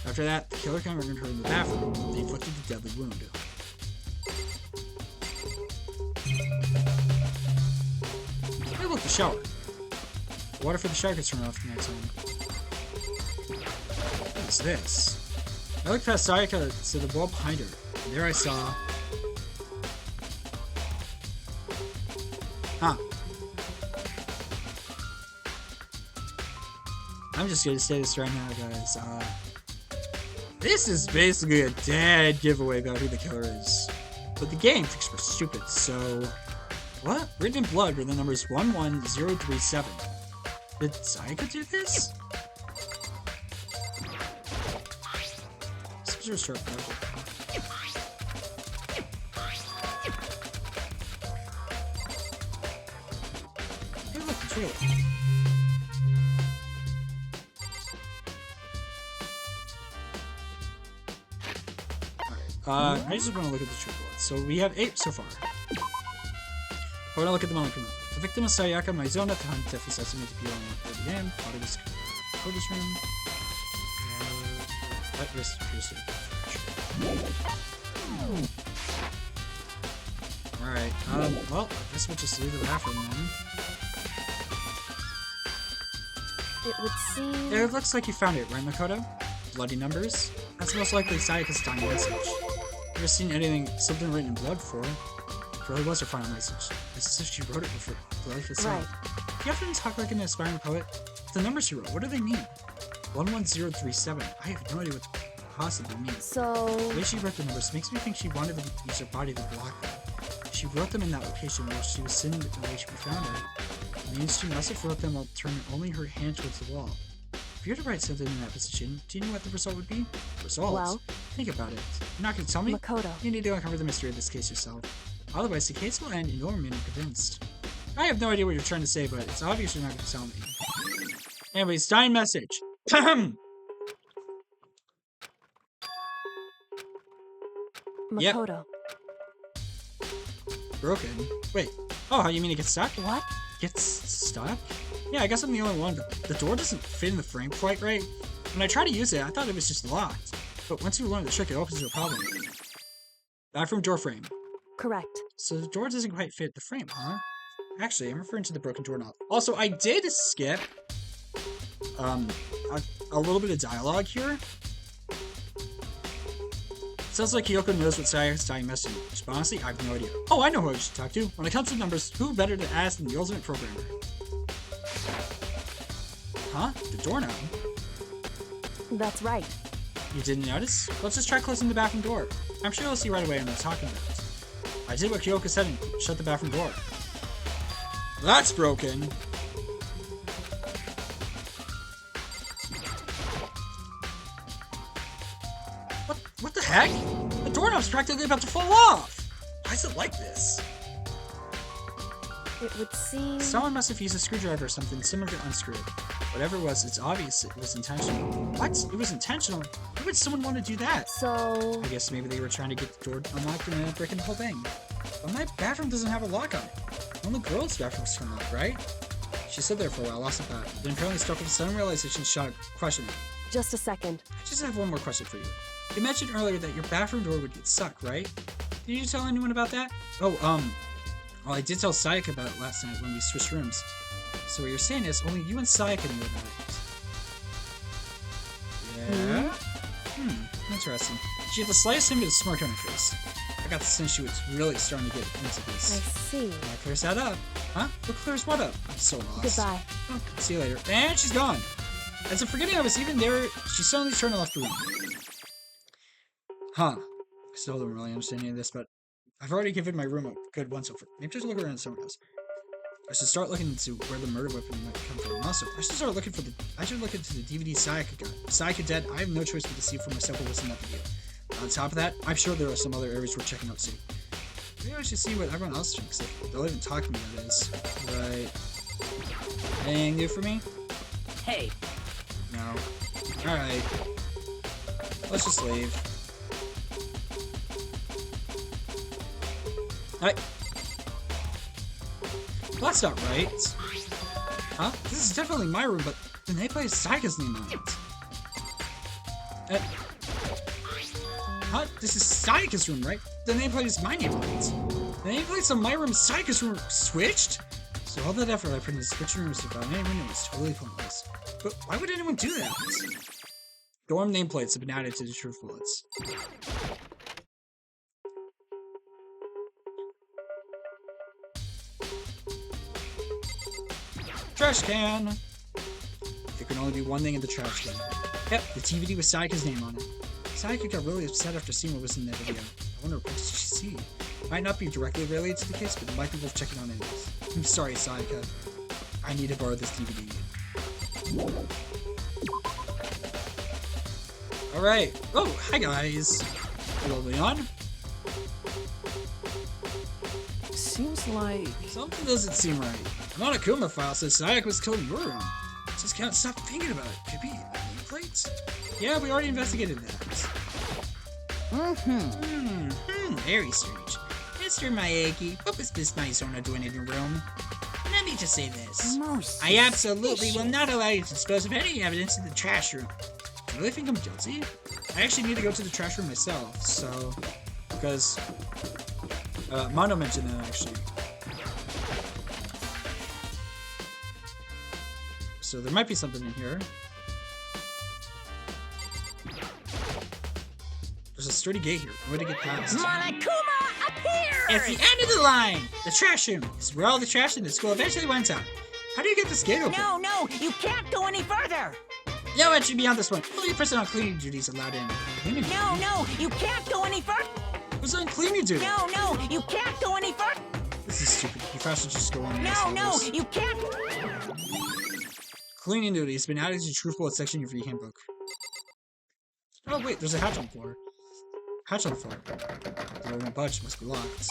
After that, the killer encountered her in the bathroom. They inflicted the deadly wound. Hey, look, the shower. The water for the shower gets turned off the next time. What is this? I looked past Sayaka to the wall behind her, and there I saw... huh. I'm just gonna say this right now, guys. This is basically a dead giveaway about who the killer is. But the game thinks we're stupid, so... what? Written in blood were the numbers 11037. Did Sayaka do this? Some sort of sharp level. Hey look, it's real. I just want to look at the true bullets. So we have 8 so far. I want to look at the Monokuma. The victim is Sayaka Maizona. The hunt death is estimated to be around 1:30 a.m. Body was Koda's room. Right wrist appears to alright, well, I guess we'll just leave the bathroom then. it would seem... It looks like you found it, right, Makoto? bloody numbers? That's most likely Sayaka's dying message. Never seen something written in blood before. It really was her final message. It's as if she wrote it before life itself. Right. Do you often talk like an aspiring poet? The numbers she wrote, what do they mean? 11037. I have no idea what they possibly mean. So... The way she wrote the numbers makes me think she wanted to use her body to block them. She wrote them in that location where she was sitting the way she found her. It means she must have wrote them while turning only her hand towards the wall. If you were to write something in that position, do you know what the result would be? Result? Well? Think about it. You're not going to tell me? Makoto. You need to uncover the mystery of this case yourself. Otherwise, the case will end and you'll remain convinced. I have no idea what you're trying to say, but it's obvious you're not going to tell me. Anyways, dying message. Yep. Makoto. Broken? Wait. Oh, you mean it gets stuck? What? Gets stuck? Yeah, I guess I'm the only one. The door doesn't fit in the frame quite right. When I tried to use it, I thought it was just locked. But once you learn the trick, it opens no problem. Bathroom door frame. Correct. So the door doesn't quite fit the frame, huh? Actually, I'm referring to the broken doorknob. Also, I did skip a little bit of dialogue here. Sounds like Kyoko knows what Sayaka's dying message is, but honestly, I have no idea. Oh, I know who I should talk to. When it comes to numbers, who better to ask than the ultimate programmer? Huh? The doorknob? That's right. You didn't notice? Let's just try closing the bathroom door. I'm sure you'll see right away what I'm talking about. I did what Kyoko said and shut the bathroom door. That's broken. What the heck? The doorknob's practically about to fall off! Why is it like this? It would seem... Someone must have used a screwdriver or something similar to unscrew it. Whatever it was, it's obvious it was intentional. What? It was intentional? Why would someone want to do that? So... I guess maybe they were trying to get the door unlocked and breaking the whole thing. But my bathroom doesn't have a lock on it. Only the girl's bathroom's turned locked, right? She stood there for a while, lost the path. Then apparently struck with a sudden realization, shot a question. Just a second. I just have one more question for you. You mentioned earlier that your bathroom door would get stuck, right? Did you tell anyone about that? Oh, well, I did tell Sayaka about it last night when we switched rooms. So what you're saying is only you and Sayaka knew about it. Yeah? Interesting. She had the slightest hint of a smirk on her face. I got the sense she was really starting to get into I this. see. That clears that up. Huh? What clears what up? I'm so lost. Goodbye. Oh, see you later. And she's gone. As if forgetting I was even there, she suddenly turned and left the room. Huh. I still don't really understand any of this, but I've already given my room a good once over. Maybe just look around somewhere else. I should start looking into where the murder weapon might come from. Also, I should start looking for I should look into the DVD Sayaka got. Sayaka dead, I have no choice but to see for myself what was in that video. On top of that, I'm sure there are some other areas we're checking out soon. Maybe I should see what everyone else thinks. They'll even talk to me about this. Right. Anything new for me? Hey. No. Alright. Let's just leave. Alright. Well, that's not right. Huh? This is definitely my room, but the nameplate is Sayaka's name on it. Huh? This is Sayaka's room, right? The nameplate is my nameplate. The nameplate's on my room, Sayaka's room switched? So all that effort I put into switching rooms to find any window was totally pointless. But why would anyone do that? Dorm nameplates have been added to the truth bullets. Trash can! There can only be one thing in the trash can. Yep, the DVD with Sayaka's name on it. Sayaka got really upset after seeing what was in that video. I wonder, what did she see? Might not be directly related to the case, but it might be worth checking on anyways. I'm sorry, Sayaka. I need to borrow this DVD. Alright. Oh, hi guys. Hello, Leon. Seems like... Something doesn't seem right. The Monokuma file says Sayaka was killed in your room. Just can't stop thinking about it. Could be nameplates? Yeah, we already investigated that. Very strange. Mr. Naegi, what was Miss Maizona doing in your room? Let me just say this. I absolutely will not allow you to dispose of any evidence in the trash room. Do you really think I'm guilty? I actually need to go to the trash room myself, so... Because... Mono mentioned that, actually. So there might be something in here. There's a sturdy gate here. No way to get past. Monokuma appears! It's the end of the line! The trash room is where all the trash in the school eventually went out. How do you get this gate open? No, you can't go any further! No entry beyond this one. Only a person on cleaning duty is allowed in. Cleaning duty? No, you can't go any further! Who's on cleaning duty? No, you can't go any further! This is stupid. You first should just go on. No, you can't! Cleaning duty has been added to the truthful section of your handbook. Oh wait, there's a hatch on the floor. Hatch on the floor. The door won't budge. Must be locked.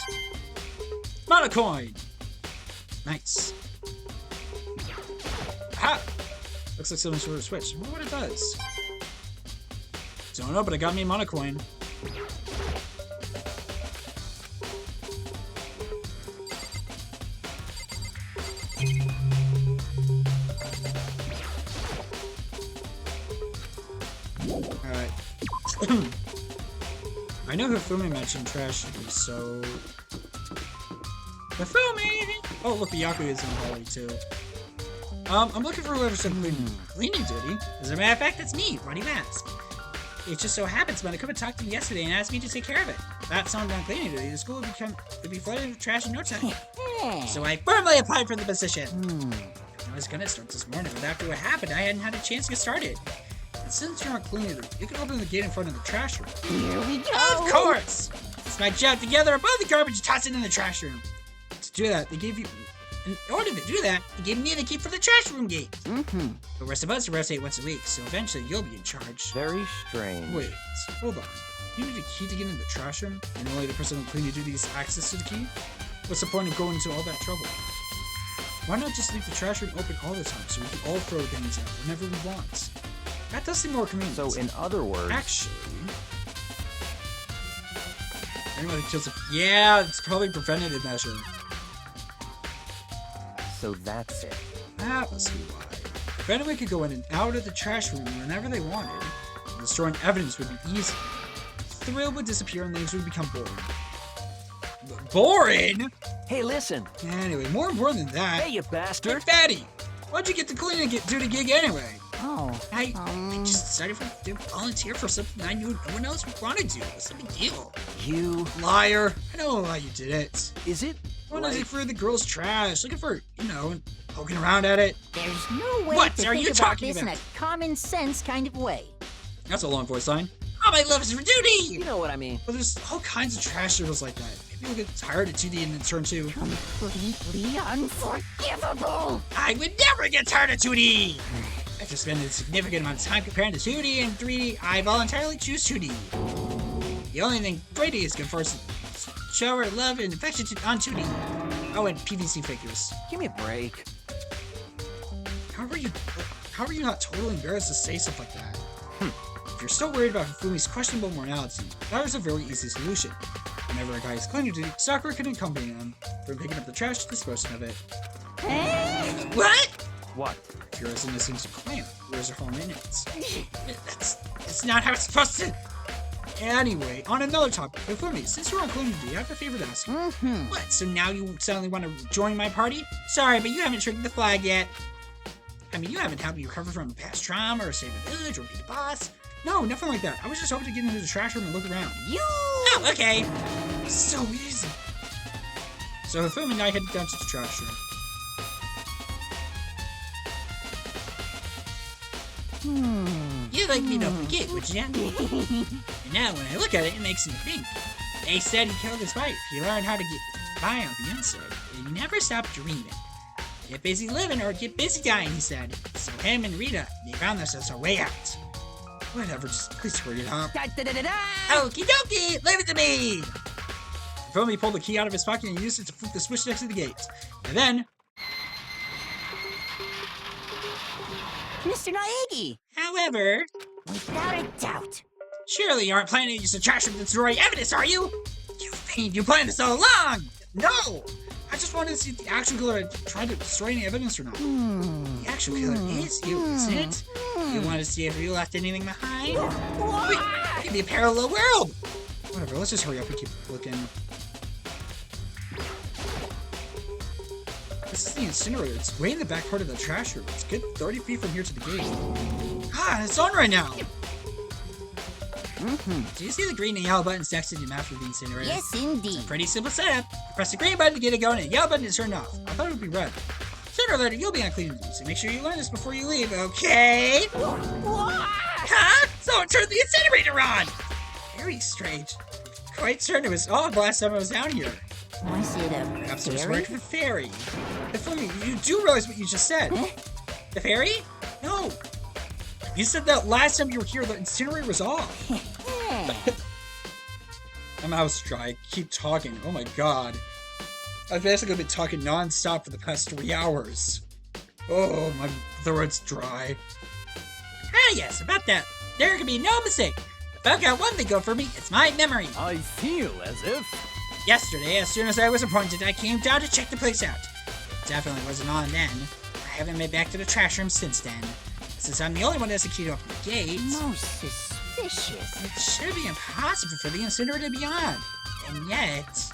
Monocoin! Nice. Ha! Looks like some sort of switch. I wonder what it does. Don't know, but it got me a monocoin. Alright. I know Hifumi mentioned trash should so... Hifumi! Oh, look, Byaku is in the hallway, too. I'm looking for whoever's some cleaning duty. As a matter of fact, that's me. Why do you ask? It just so happens Monokuma talked to me yesterday and asked me to take care of it. Without someone on cleaning duty, the school would be flooded with trash in no time. So I firmly applied for the position. I was gonna start this morning, but after what happened, I hadn't had a chance to get started. And since you're on cleaning duty, you can open the gate in front of the trash room. Here we go! Of course! It's my job to gather up all the garbage and toss it in the trash room. To do that, they gave you... In order to do that, they gave me the key for the trash room gate. But we're supposed to rotate once a week, so eventually you'll be in charge. Very strange. Wait, hold on. You need a key to get into the trash room, and only the person on cleaning duty has access to the key? What's the point of going to all that trouble? Why not just leave the trash room open all the time so we can all throw things out whenever we want? That does seem more convenient. So, in other words... Actually... Anyone who kills a... Yeah, it's probably a preventative measure. So that's it. That must be why. If anyone could go in and out of the trash room whenever they wanted, destroying evidence would be easy. The thrill would disappear and things would become boring. Boring? Hey, listen. Anyway, more important than that... Hey, you bastard. Hey, Fatty! Why'd you get the cleaning duty gig anyway? Oh. I just decided to volunteer for something I knew no one else would want to do. What's the big deal? You... Liar! I know why you did it. Is it? One looking for the girl's trash, looking for, poking around at it. There's no way What to are think you about talking this in about? a common sense kind of way. That's a long voice line. All my love is for duty! You know what I mean. Well, there's all kinds of trash shows like that. People get tired of 2D and then turn to... Completely unforgivable! I would never get tired of 2D! After spending a significant amount of time comparing to 2D and 3D, I voluntarily choose 2D. The only thing 3D is good for is shower love and affection on 2D. Oh, and PVC figures. Give me a break. How are you not totally embarrassed to say stuff like that? If you're still worried about Hifumi's questionable morality, that is a very easy solution. Whenever a guy is cleaning duty, Sakura can accompany him from picking up the trash to disposing of it. What? What? If you're as innocent as you claim, there's a harm in it. That's not how it's supposed to... Anyway, on another topic, Hifumi, since you're on cleaning duty, I have a favor to ask you. What, so now you suddenly want to join my party? Sorry, but you haven't triggered the flag yet. I mean, you haven't helped me recover from past trauma, or save a village, or be the boss. No, nothing like that. I was just hoping to get into the trash room and look around. Oh, okay. So easy. So Hifumi and I headed down to the trash room. You'd like me to forget, would ya? And now when I look at it, it makes me think. They said he killed his wife. He learned how to get by on the inside. And he never stopped dreaming. Get busy living or get busy dying, he said. So him and Rita, they found themselves a way out. Whatever, just please hurry it up. Okie dokie, leave it to me! Hifumi pulled the key out of his pocket and used it to flip the switch next to the gate. And then... Mr. Naegi! However... Without a doubt. Surely you aren't planning to use the trash room to destroy evidence, are you? You planned this all along! No! I just wanted to see if the actual killer had tried to destroy any evidence or not. The actual killer is you, isn't it? You want to see if you left anything behind? Wait, it could be a parallel world! Whatever, let's just hurry up and keep looking. This is the incinerator. It's way in the back part of the trash room. It's good 30 feet from here to the gate. God, it's on right now! Do you see the green and yellow buttons next to the map of the incinerator? Yes, indeed. Pretty simple setup. Press the green button to get it going and the yellow button is turned off. I thought it would be red. Sooner or later, you'll be on cleaning duty, so make sure you learn this before you leave, okay? Huh? Someone turned the incinerator on! Very strange. Quite certain it was off last time I was down here. Was it a Perhaps it was fairy? working for fairy. Fumi, you do realize what you just said. Huh? The fairy? No. You said that last time you were here, the incinerator was off. My mouth's dry. Keep talking. Oh my god. I've basically been talking non-stop for the past 3 hours. Oh, my throat's dry. Ah, yes, about that. There can be no mistake. If I've got one thing going for me, it's my memory. I feel as if... Yesterday, as soon as I was appointed, I came down to check the place out. It definitely wasn't on then. I haven't been back to the trash room since then. Since I'm the only one that has a key to open the gate, Most suspicious. it should be impossible for the incinerator to be on. And yet...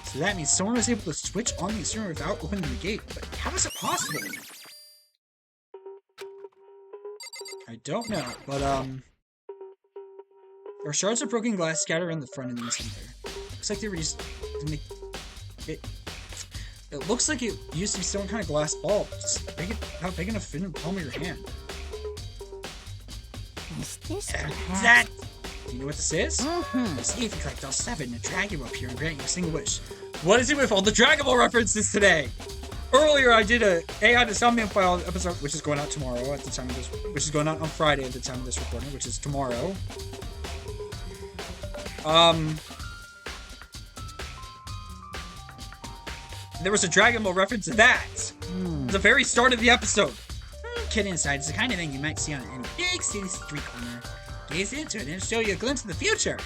So that means someone was able to switch on the incinerator without opening the gate. But how is it possible? I don't know, but there are shards of broken glass scattered around the front of the incinerator. Looks like they were used to make it. It looks like it used to be some kind of glass ball, just not big enough to fit in the palm of your hand. Is this That. perhaps... Do you know what this is? Mm-hmm. See if you collect all 7, a dragon will appear and grant you a single wish. What is it with all the Dragon Ball references today? Earlier, I did a AI Insomnium File episode, which is going out tomorrow at the time of this, which is going out on Friday at the time of this recording, which is tomorrow. There was a Dragon Ball reference to that. At the very start of the episode. Kid inside is the kind of thing you might see on any big city street corner. Gaze into it and it'll show you a glimpse of the future.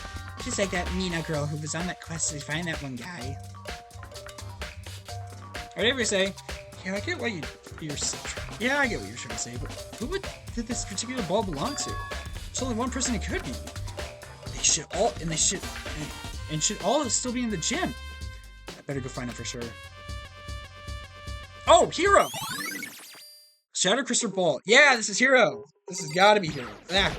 Just like that Mina girl who was on that quest to find that one guy. Whatever you say, yeah, I get what you're yeah, I get what you're trying to say, but who did this particular ball belong to? There's only one person it could be. They should all still be in the gym. I better go find out for sure. Oh, Hero! Shadow Crystal Ball. Yeah, this is Hero. This has got to be Hero. Ah.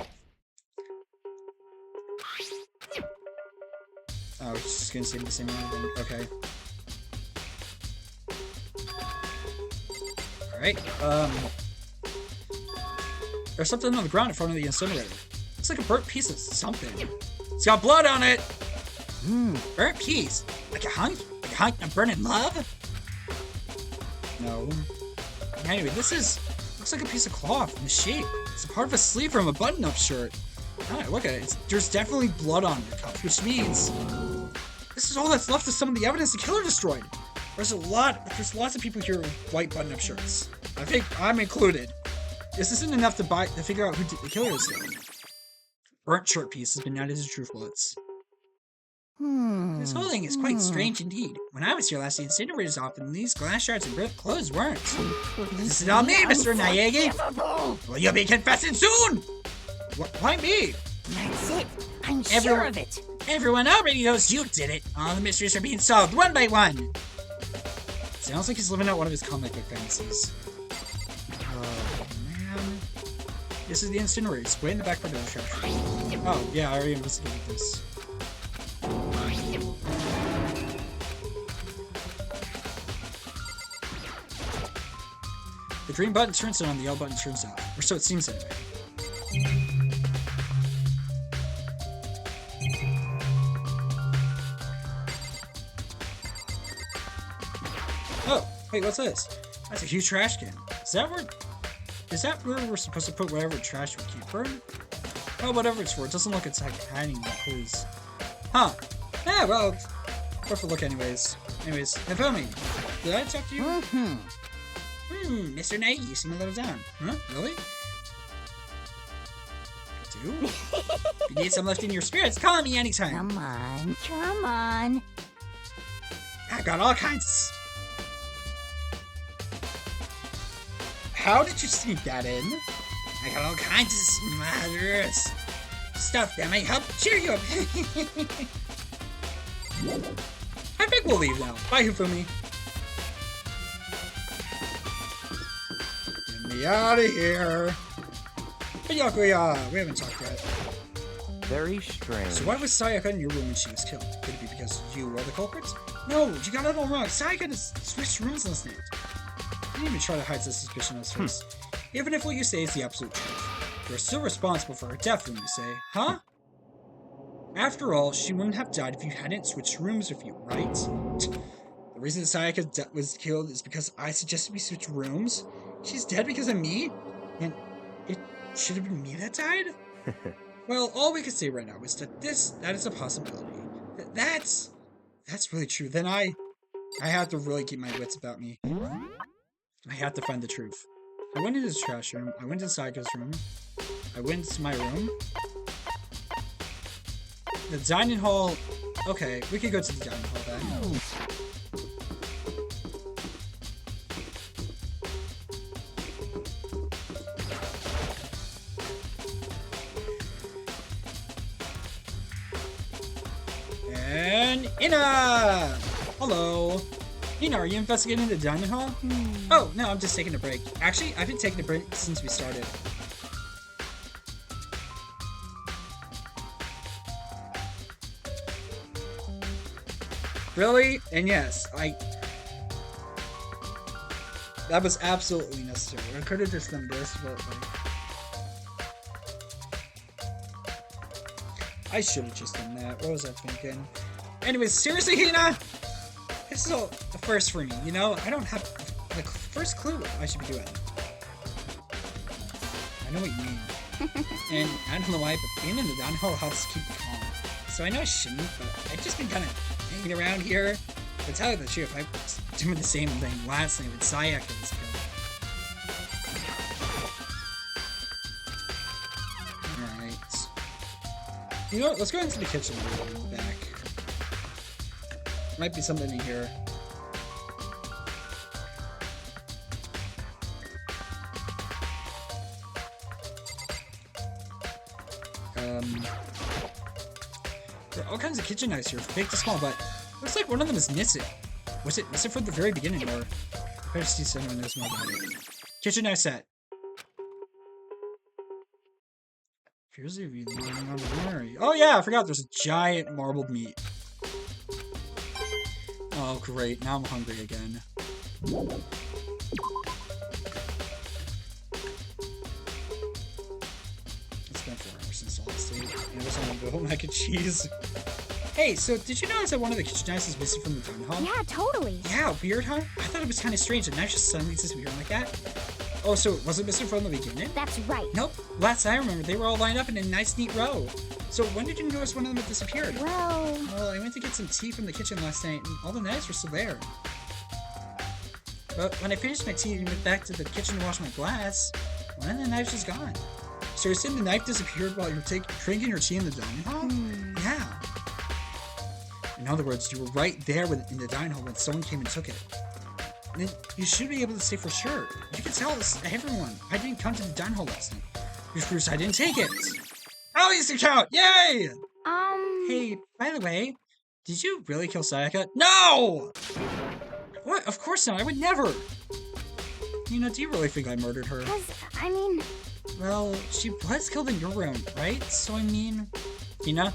Oh, it's just gonna say the same thing. Okay. Alright, there's something on the ground in front of the incinerator. Looks like a burnt piece of something. It's got blood on it! Burnt piece? Like a hunk of burning love? No. Anyway, looks like a piece of cloth in the shape. It's a part of a sleeve from a button-up shirt. Alright, look at it. There's definitely blood on the cuff, which means this is all that's left of some of the evidence the killer destroyed. There's lots of people here with white button-up shirts. I think I'm included. This isn't enough to figure out who the killer is though. Burnt shirt piece has been added to truth bullets. This whole thing is quite strange indeed. When I was here last, the incinerator's off, and these glass shards and burnt clothes weren't. This is all me, Mr. Naegi! Well, you'll be confessing soon! Why me? That's it. I'm sure of it. Everyone already knows you did it. All the mysteries are being solved one by one. Sounds like he's living out one of his comic book fantasies. Oh, man. This is the incinerator. It's way in the back part of the trash. Oh, yeah, I already investigated this. The green button turns on, the yellow button turns off. Or so it seems anyway. Oh, wait, what's this? That's a huge trash can. Is that where we're supposed to put whatever trash we keep for? Oh, whatever it's for. It doesn't look it's like hiding the clues. Huh. Yeah, well, worth a look anyways. Anyways, Nefumi, did I talk to you? Mr. Naegi, you seem a little down. Huh? Really? I do? If you need some lift in your spirits, call me anytime. Come on. I got all kinds. How did you sneak that in? I got all kinds of murderous stuff that might help cheer you up. I think we'll leave now. Bye, Hifumi. Get me out of here. But Yakuya, we haven't talked yet. Very strange. So why was Sayaka in your room when she was killed? Could it be because you were the culprits? No, you got it all wrong. Sayaka just switched rooms last night. You didn't even try to hide the suspicion on his face. Even if what you say is the absolute truth. You're still responsible for her death, when you say, huh? After all, she wouldn't have died if you hadn't switched rooms with you, right? The reason Sayaka was killed is because I suggested we switch rooms? She's dead because of me? And it should have been me that died? Well, all we can say right now is that that is a possibility. That's really true. Then I have to really keep my wits about me. I have to find the truth. I went into the trash room, I went to Sayaka's room, I went to my room. The dining hall... Okay, we could go to the dining hall then. And Ina! Hello. Ina, are you investigating the dining hall? Oh, no, I'm just taking a break. Actually, I've been taking a break since we started. Really? And yes, that was absolutely necessary. I could have just done this, but I should have just done that. What was I thinking? Anyways, seriously, Hina? This is all the first for me, you know? I don't have the first clue what I should be doing. I know what you mean. And I don't know why, but being in the dining hall helps keep calm. So I know I shouldn't, but I've just been kind of hanging around here. To tell you the truth, I was doing the same thing last night with Sayaka was killed. Alright. You know what? Let's go into the kitchen in the back. Might be something in here. There are all kinds of kitchen knives here, big to small, but looks like one of them is missing. Was it missing from the very beginning, or I better see someone knows more about it. Kitchen knife set. Appears to be leaning on the memory. Oh yeah, I forgot there's a giant marbled meat. Oh great, now I'm hungry again. It's been 4 hours since the last date. And there's only boiled mac and cheese. Hey, so did you notice that one of the kitchen knives is missing from the dining hall? Yeah, totally. Yeah, weird, huh? I thought it was kind of strange that knife just suddenly disappeared like that. Oh, so it wasn't missing from the beginning? That's right. Nope. Last I remember, they were all lined up in a nice, neat row. So when did you notice one of them had disappeared? Well, I went to get some tea from the kitchen last night, and all the knives were still there. But when I finished my tea and went back to the kitchen to wash my glass, one of the knives was gone. So you're saying the knife disappeared while you were drinking your tea in the dining hall? Yeah. In other words, you were right there in the dining hall when someone came and took it. And then you should be able to say for sure. You can tell this to everyone. I didn't come to the dining hall last night. Which proves I didn't take it. Oh, he's the count! Yay! Hey, by the way, did you really kill Sayaka? No! What? Of course not. I would never. You know, do you really think I murdered her? I mean... Well, she was killed in your room, right? So, I mean... Hina,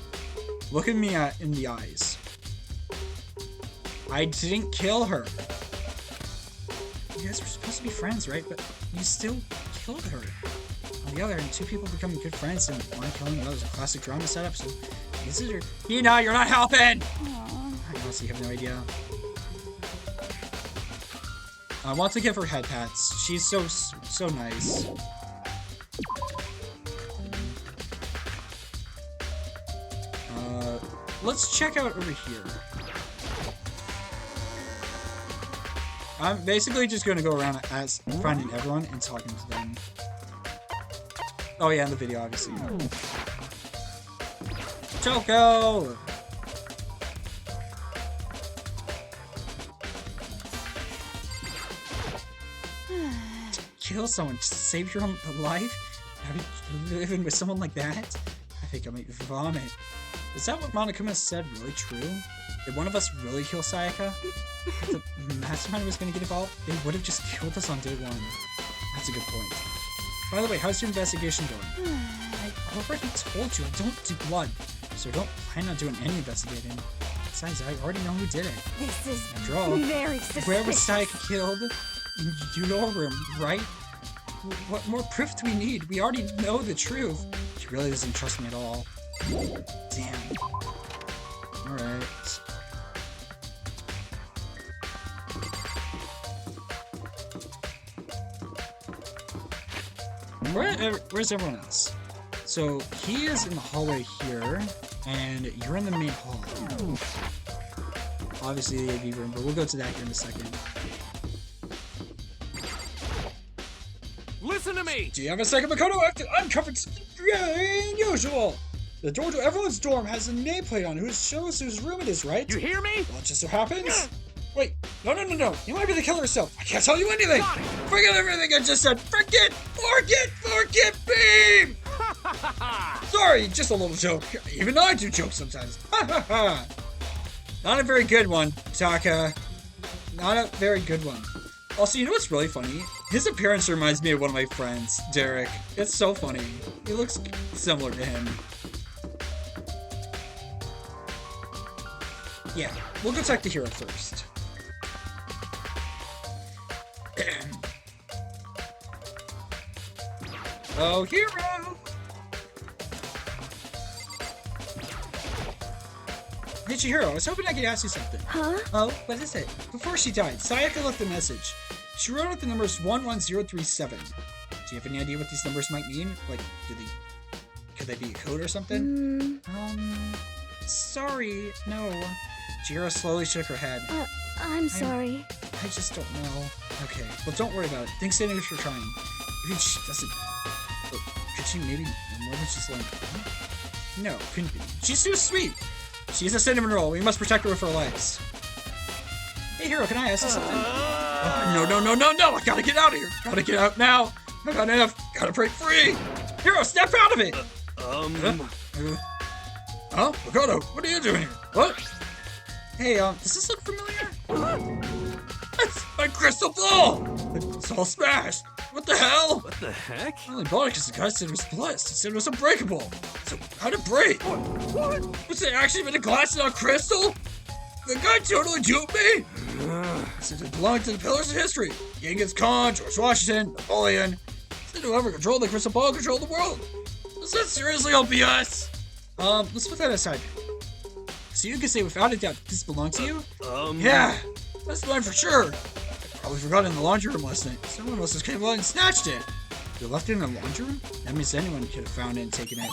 look at me in the eyes. I didn't kill her. You guys were supposed to be friends, right? But you still killed her. On the other hand, two people becoming good friends and one killing the other is a classic drama setup, so... This is your... Hina, you're not helping! Aww. I honestly have no idea. I want to give her head pats. She's so nice. Let's check out over here. I'm basically just going to go around as finding everyone and talking to them. Oh yeah, in the video, obviously. Choco! Kill someone to save your own life? Living with someone like that? I think I might vomit. Is that what Monokuma said really true? Did one of us really kill Sayaka? If the mastermind was going to get involved, they would have just killed us on day one. That's a good point. By the way, how's your investigation going? I already told you I don't do blood, so I don't plan on doing any investigating. Besides, I already know who did it. This is After all, very suspicious. whoever Sayaka killed, you know her, right? What more proof do we need? We already know the truth. She really doesn't trust me at all. Damn. Alright. Where's everyone else? So he is in the hallway here, and you're in the main hall. Obviously the AV room, but we'll go to that here in a second. Listen to me! Do you have a second, Makoto? I have to uncover something really unusual. The door to everyone's dorm has a nameplate on it. Shows whose room it is, right? You hear me? Well, it just so happens. Wait, no. You might be the killer herself. I can't tell you anything. Forget everything I just said. Forget beam! Sorry, just a little joke. Even I do jokes sometimes. Not a very good one, Taka. Not a very good one. Also, you know what's really funny? His appearance reminds me of one of my friends, Derek. It's so funny. He looks similar to him. Yeah, we'll go talk to Hiro first. Oh, Hiro! Hey, Chihiro, I was hoping I could ask you something. Huh? Oh, what is it? Before she died, Sayaka left a message. She wrote out the numbers 11037. Do you have any idea what these numbers might mean? Like, could they be a code or something? Sorry, no. Chihiro slowly shook her head. I'm sorry. I just don't know. Okay, well, don't worry about it. Thanks anyway for trying. Maybe she doesn't... Could she maybe more than just like... No, couldn't be. She's too sweet. She's a cinnamon roll. We must protect her with our lives. Hey, Hiro, can I ask you something? No. I gotta get out of here. Gotta get out now. I gotta break free. Hiro, step out of it. Makoto, what are you doing here? What? Hey, does this look familiar? That's my crystal ball! It's all smashed! What the hell? What the heck? I only bought it because the guy said it was blessed. He said it was unbreakable. So, how'd it break? What? Was it actually made of glass and not crystal? The guy totally duped me? Since it belonged to the pillars of history. Genghis Khan, George Washington, Napoleon. Said whoever controlled the crystal ball controlled the world. Was that seriously all BS? Let's put that aside. So you can say without a doubt this belongs to you? Yeah, that's mine for sure. I probably forgot it in the laundry room last night. Someone must have came along and snatched it. You left it in the laundry room? That means anyone could have found it and taken it.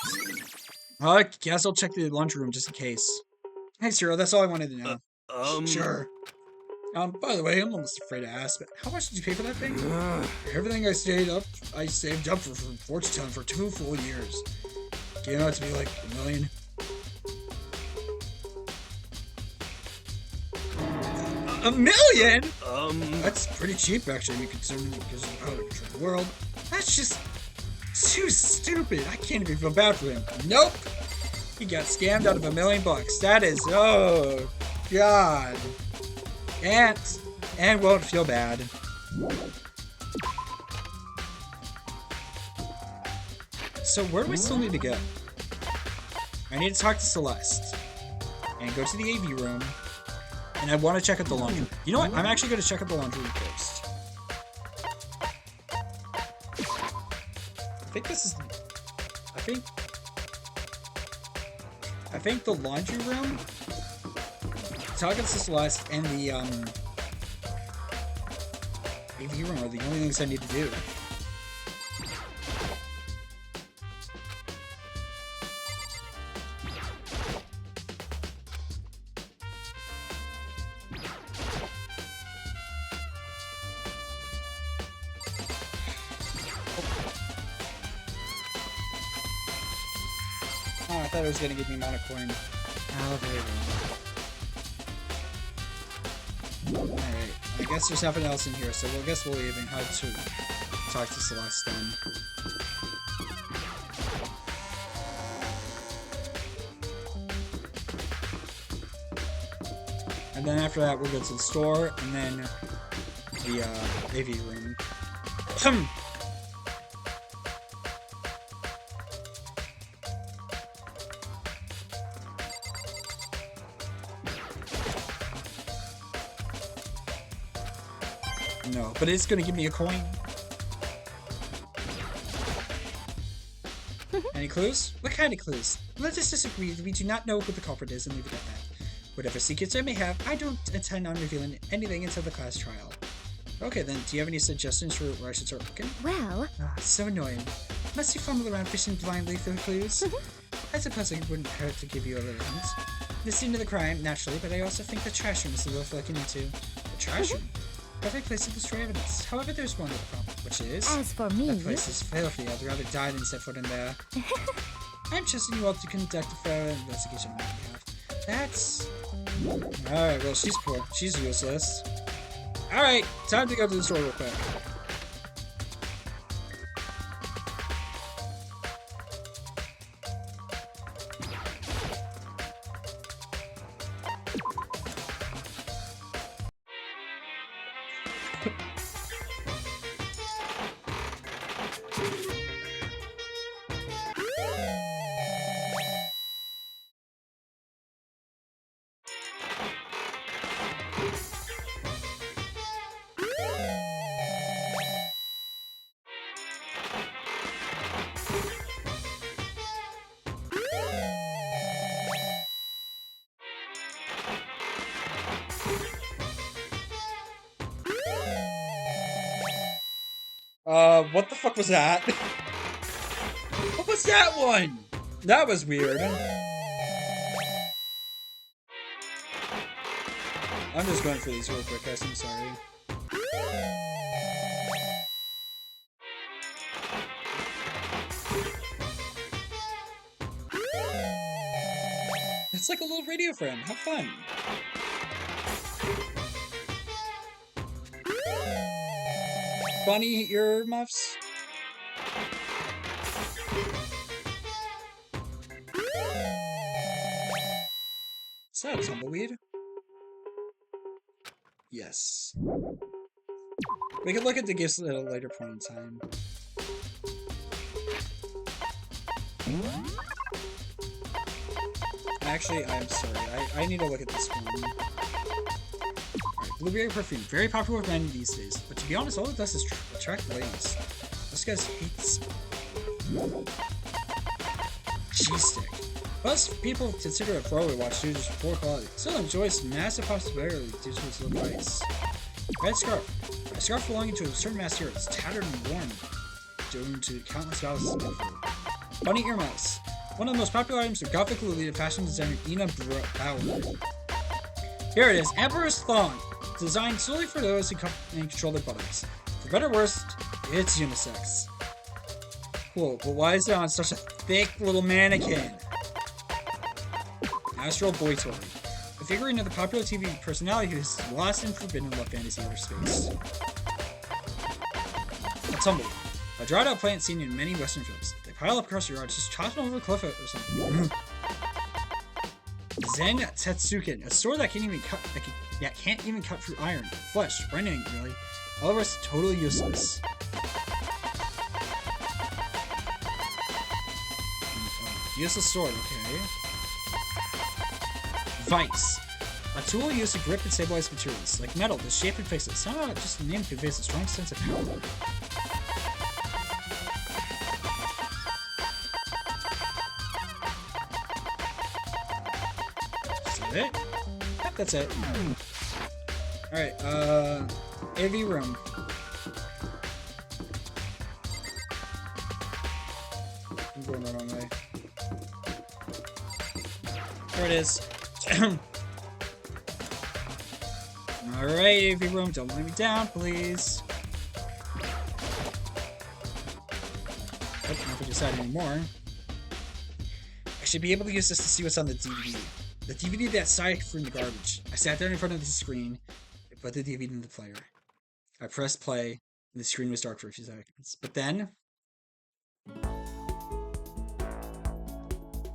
I guess I'll check the laundry room just in case. Thanks, Hiro. That's all I wanted to know. Sure. By the way, I'm almost afraid to ask, but how much did you pay for that thing? Everything I saved up for fortune telling for 2 full years. Came out to be like $1 million. $1 million? That's pretty cheap, actually, considering because of how to control the world. That's just too stupid. I can't even feel bad for him. Nope. He got scammed out of $1 million. That is, oh, God. And won't feel bad. So where do we still need to go? I need to talk to Celeste. And go to the AV room. And I want to check out the laundry. You know what? I'm actually going to check out the laundry room first. I think this is... I think the laundry room, talking to Celeste, and the AV room are the only things I need to do. Oh, I thought it was going to give me Monocoin. Oh, there we go. Alright, I guess there's nothing else in here, so I guess we'll even have to talk to Celeste then. And then after that, we'll go to the store, and then the AV room. No, but it's gonna give me a coin. Any clues? What kind of clues? Let us disagree that we do not know who the culprit is and leave it at that. Whatever secrets I may have, I don't intend on revealing anything until the class trial. Okay then, do you have any suggestions for where I should start looking? Well, So annoying. Must you fumble around fishing blindly for clues? I suppose it wouldn't hurt to give you a little hint. The scene of the crime, naturally, but I also think the trash room is worth looking into. The trash room? Perfect place to destroy evidence. However, there's one little problem, which is... as for me, That place is filthy. I'd rather die than set foot in there. I'm trusting you all to conduct a thorough investigation on my behalf. That's... Alright, well, she's poor. She's useless. Alright, time to go to the store real quick. What the fuck was that? What was that one? That was weird. I'm just going for these real quick, guys. I'm sorry. It's like a little radio friend. Have fun. Bunny earmuffs? Is that a tumbleweed? Yes. We can look at the gifts at a later point in time. Actually, I'm sorry. I need to look at this one. Blueberry perfume, very popular with men these days, but to be honest, all it does is attract ladies. This guy's hates cheese stick. Most people consider it throwaway watch due to its poor quality. Still enjoys massive popularity due to its low price. Red scarf. A scarf belonging to a certain master is tattered and worn due to countless battles. Bunny earmuffs. One of the most popular items of Gothic Lolita fashion designer Ina Bauer. Here it is, Emperor's Thong. Designed solely for those who control their buttocks. For better or worse, it's unisex. Cool, but why is it on such a thick little mannequin? Astral Boy Toy. A figurine of the popular TV personality who is lost in forbidden love fantasy outer space. A tumbleweed. A dried out plant seen in many Western films. They pile up across your yard, just toss them over a cliff or something. Zen Tetsuken, a sword that can't even cut through iron, flesh, or anything really. All of us totally useless. Useless sword, okay. Vice. A tool used to grip and stabilize materials, like metal, the shape and fix it. Somehow just the name conveys a strong sense of power. It? Yep, that's it. Alright, AV room. I'm going the wrong way. There it is. Alright, AV room, don't let me down, please. Oh, not if I decide anymore. I should be able to use this to see what's on the DVD. The DVD that side threw in the garbage. I sat down in front of the screen and put the DVD in the player. I pressed play, and the screen was dark for a few seconds. But then...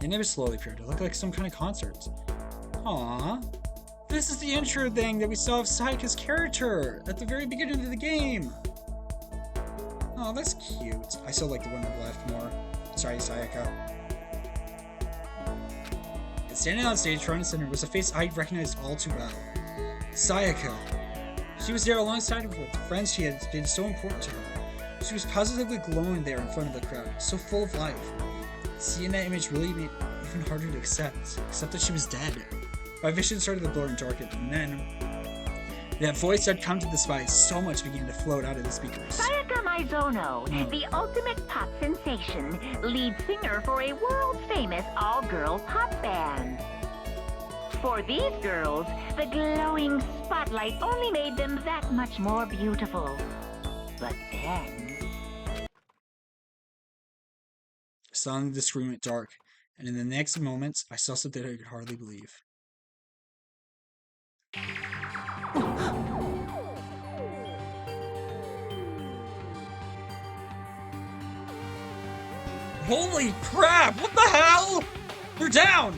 it never slowly appeared. It looked like some kind of concert. Aww. This is the intro thing that we saw of Sayaka's character at the very beginning of the game. Oh, that's cute. I still like the one on the left more. Sorry, Sayaka. Standing on stage front and center was a face I recognized all too well. Sayaka. She was there alongside of her friends she had been so important to her. She was positively glowing there in front of the crowd, so full of life. Seeing that image really made it even harder to accept that she was dead. My vision started to blur and darken, and then that voice I'd come to despise so much began to float out of the speakers. Sayaka Maizono, the ultimate pop sensation, lead singer for a world-famous all-girl pop band. For these girls, the glowing spotlight only made them that much more beautiful. But then... Suddenly the screen went dark, and in the next moment, I saw something I could hardly believe. Holy crap! What the hell? They're down!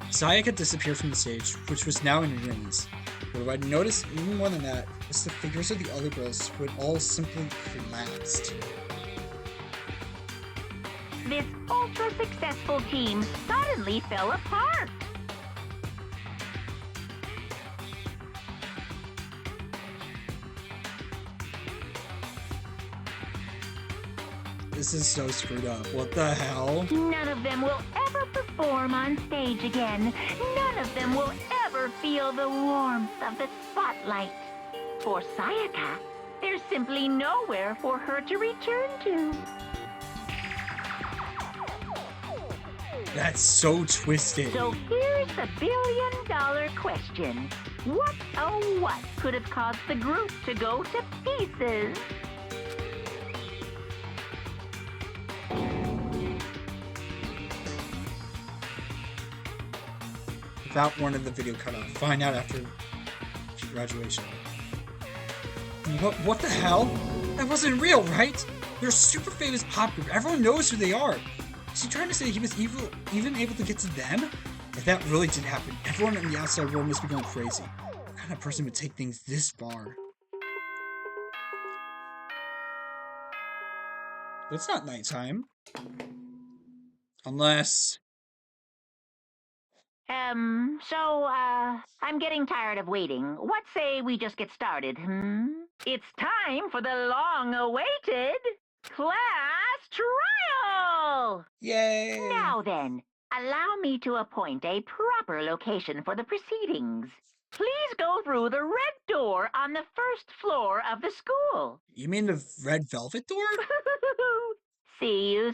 Sayaka disappeared from the stage, which was now in ruins. But what I noticed even more than that was the figures of the other girls who had all simply collapsed. This ultra-successful team suddenly fell apart. This is so screwed up. What the hell? None of them will ever perform on stage again. None of them will ever feel the warmth of the spotlight. For Sayaka, there's simply nowhere for her to return to. That's so twisted. So here's the billion-dollar question. What, oh what, could have caused the group to go to pieces? Without warning, the video cut off. Find out after graduation. What the hell? That wasn't real, right? They're a super famous pop group. Everyone knows who they are. Is he trying to say he was even able to get to them? If that really did happen, everyone in the outside world must be going crazy. What kind of person would take things this far? But it's not nighttime. Unless... I'm getting tired of waiting. What say we just get started, It's time for the long-awaited class trial! Yay! Now then, allow me to appoint a proper location for the proceedings. Please go through the red door on the first floor of the school. You mean the red velvet door? See you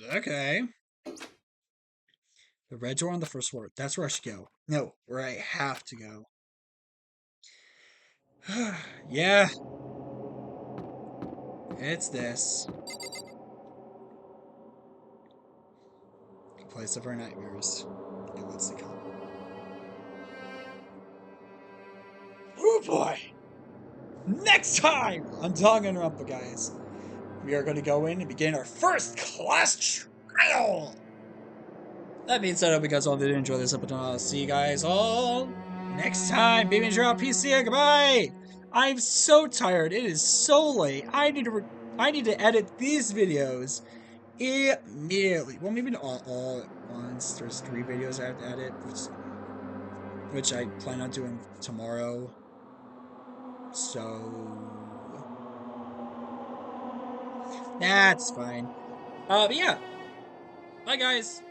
soon! Okay. The red door on the first floor. That's where I should go. No, where I have to go. Yeah. It's this. The place of our nightmares. And what's to come. Oh boy! Next time on Danganrompa, guys, we are going to go in and begin our first class trial! That being said, I hope you guys all did enjoy this episode. I'll see you guys all next time. Baby and drop PC. Goodbye. I'm so tired. It is so late. I need to edit these videos immediately. Well, maybe not all at once. There's 3 videos I have to edit, which I plan on doing tomorrow. So that's fine. But yeah. Bye, guys.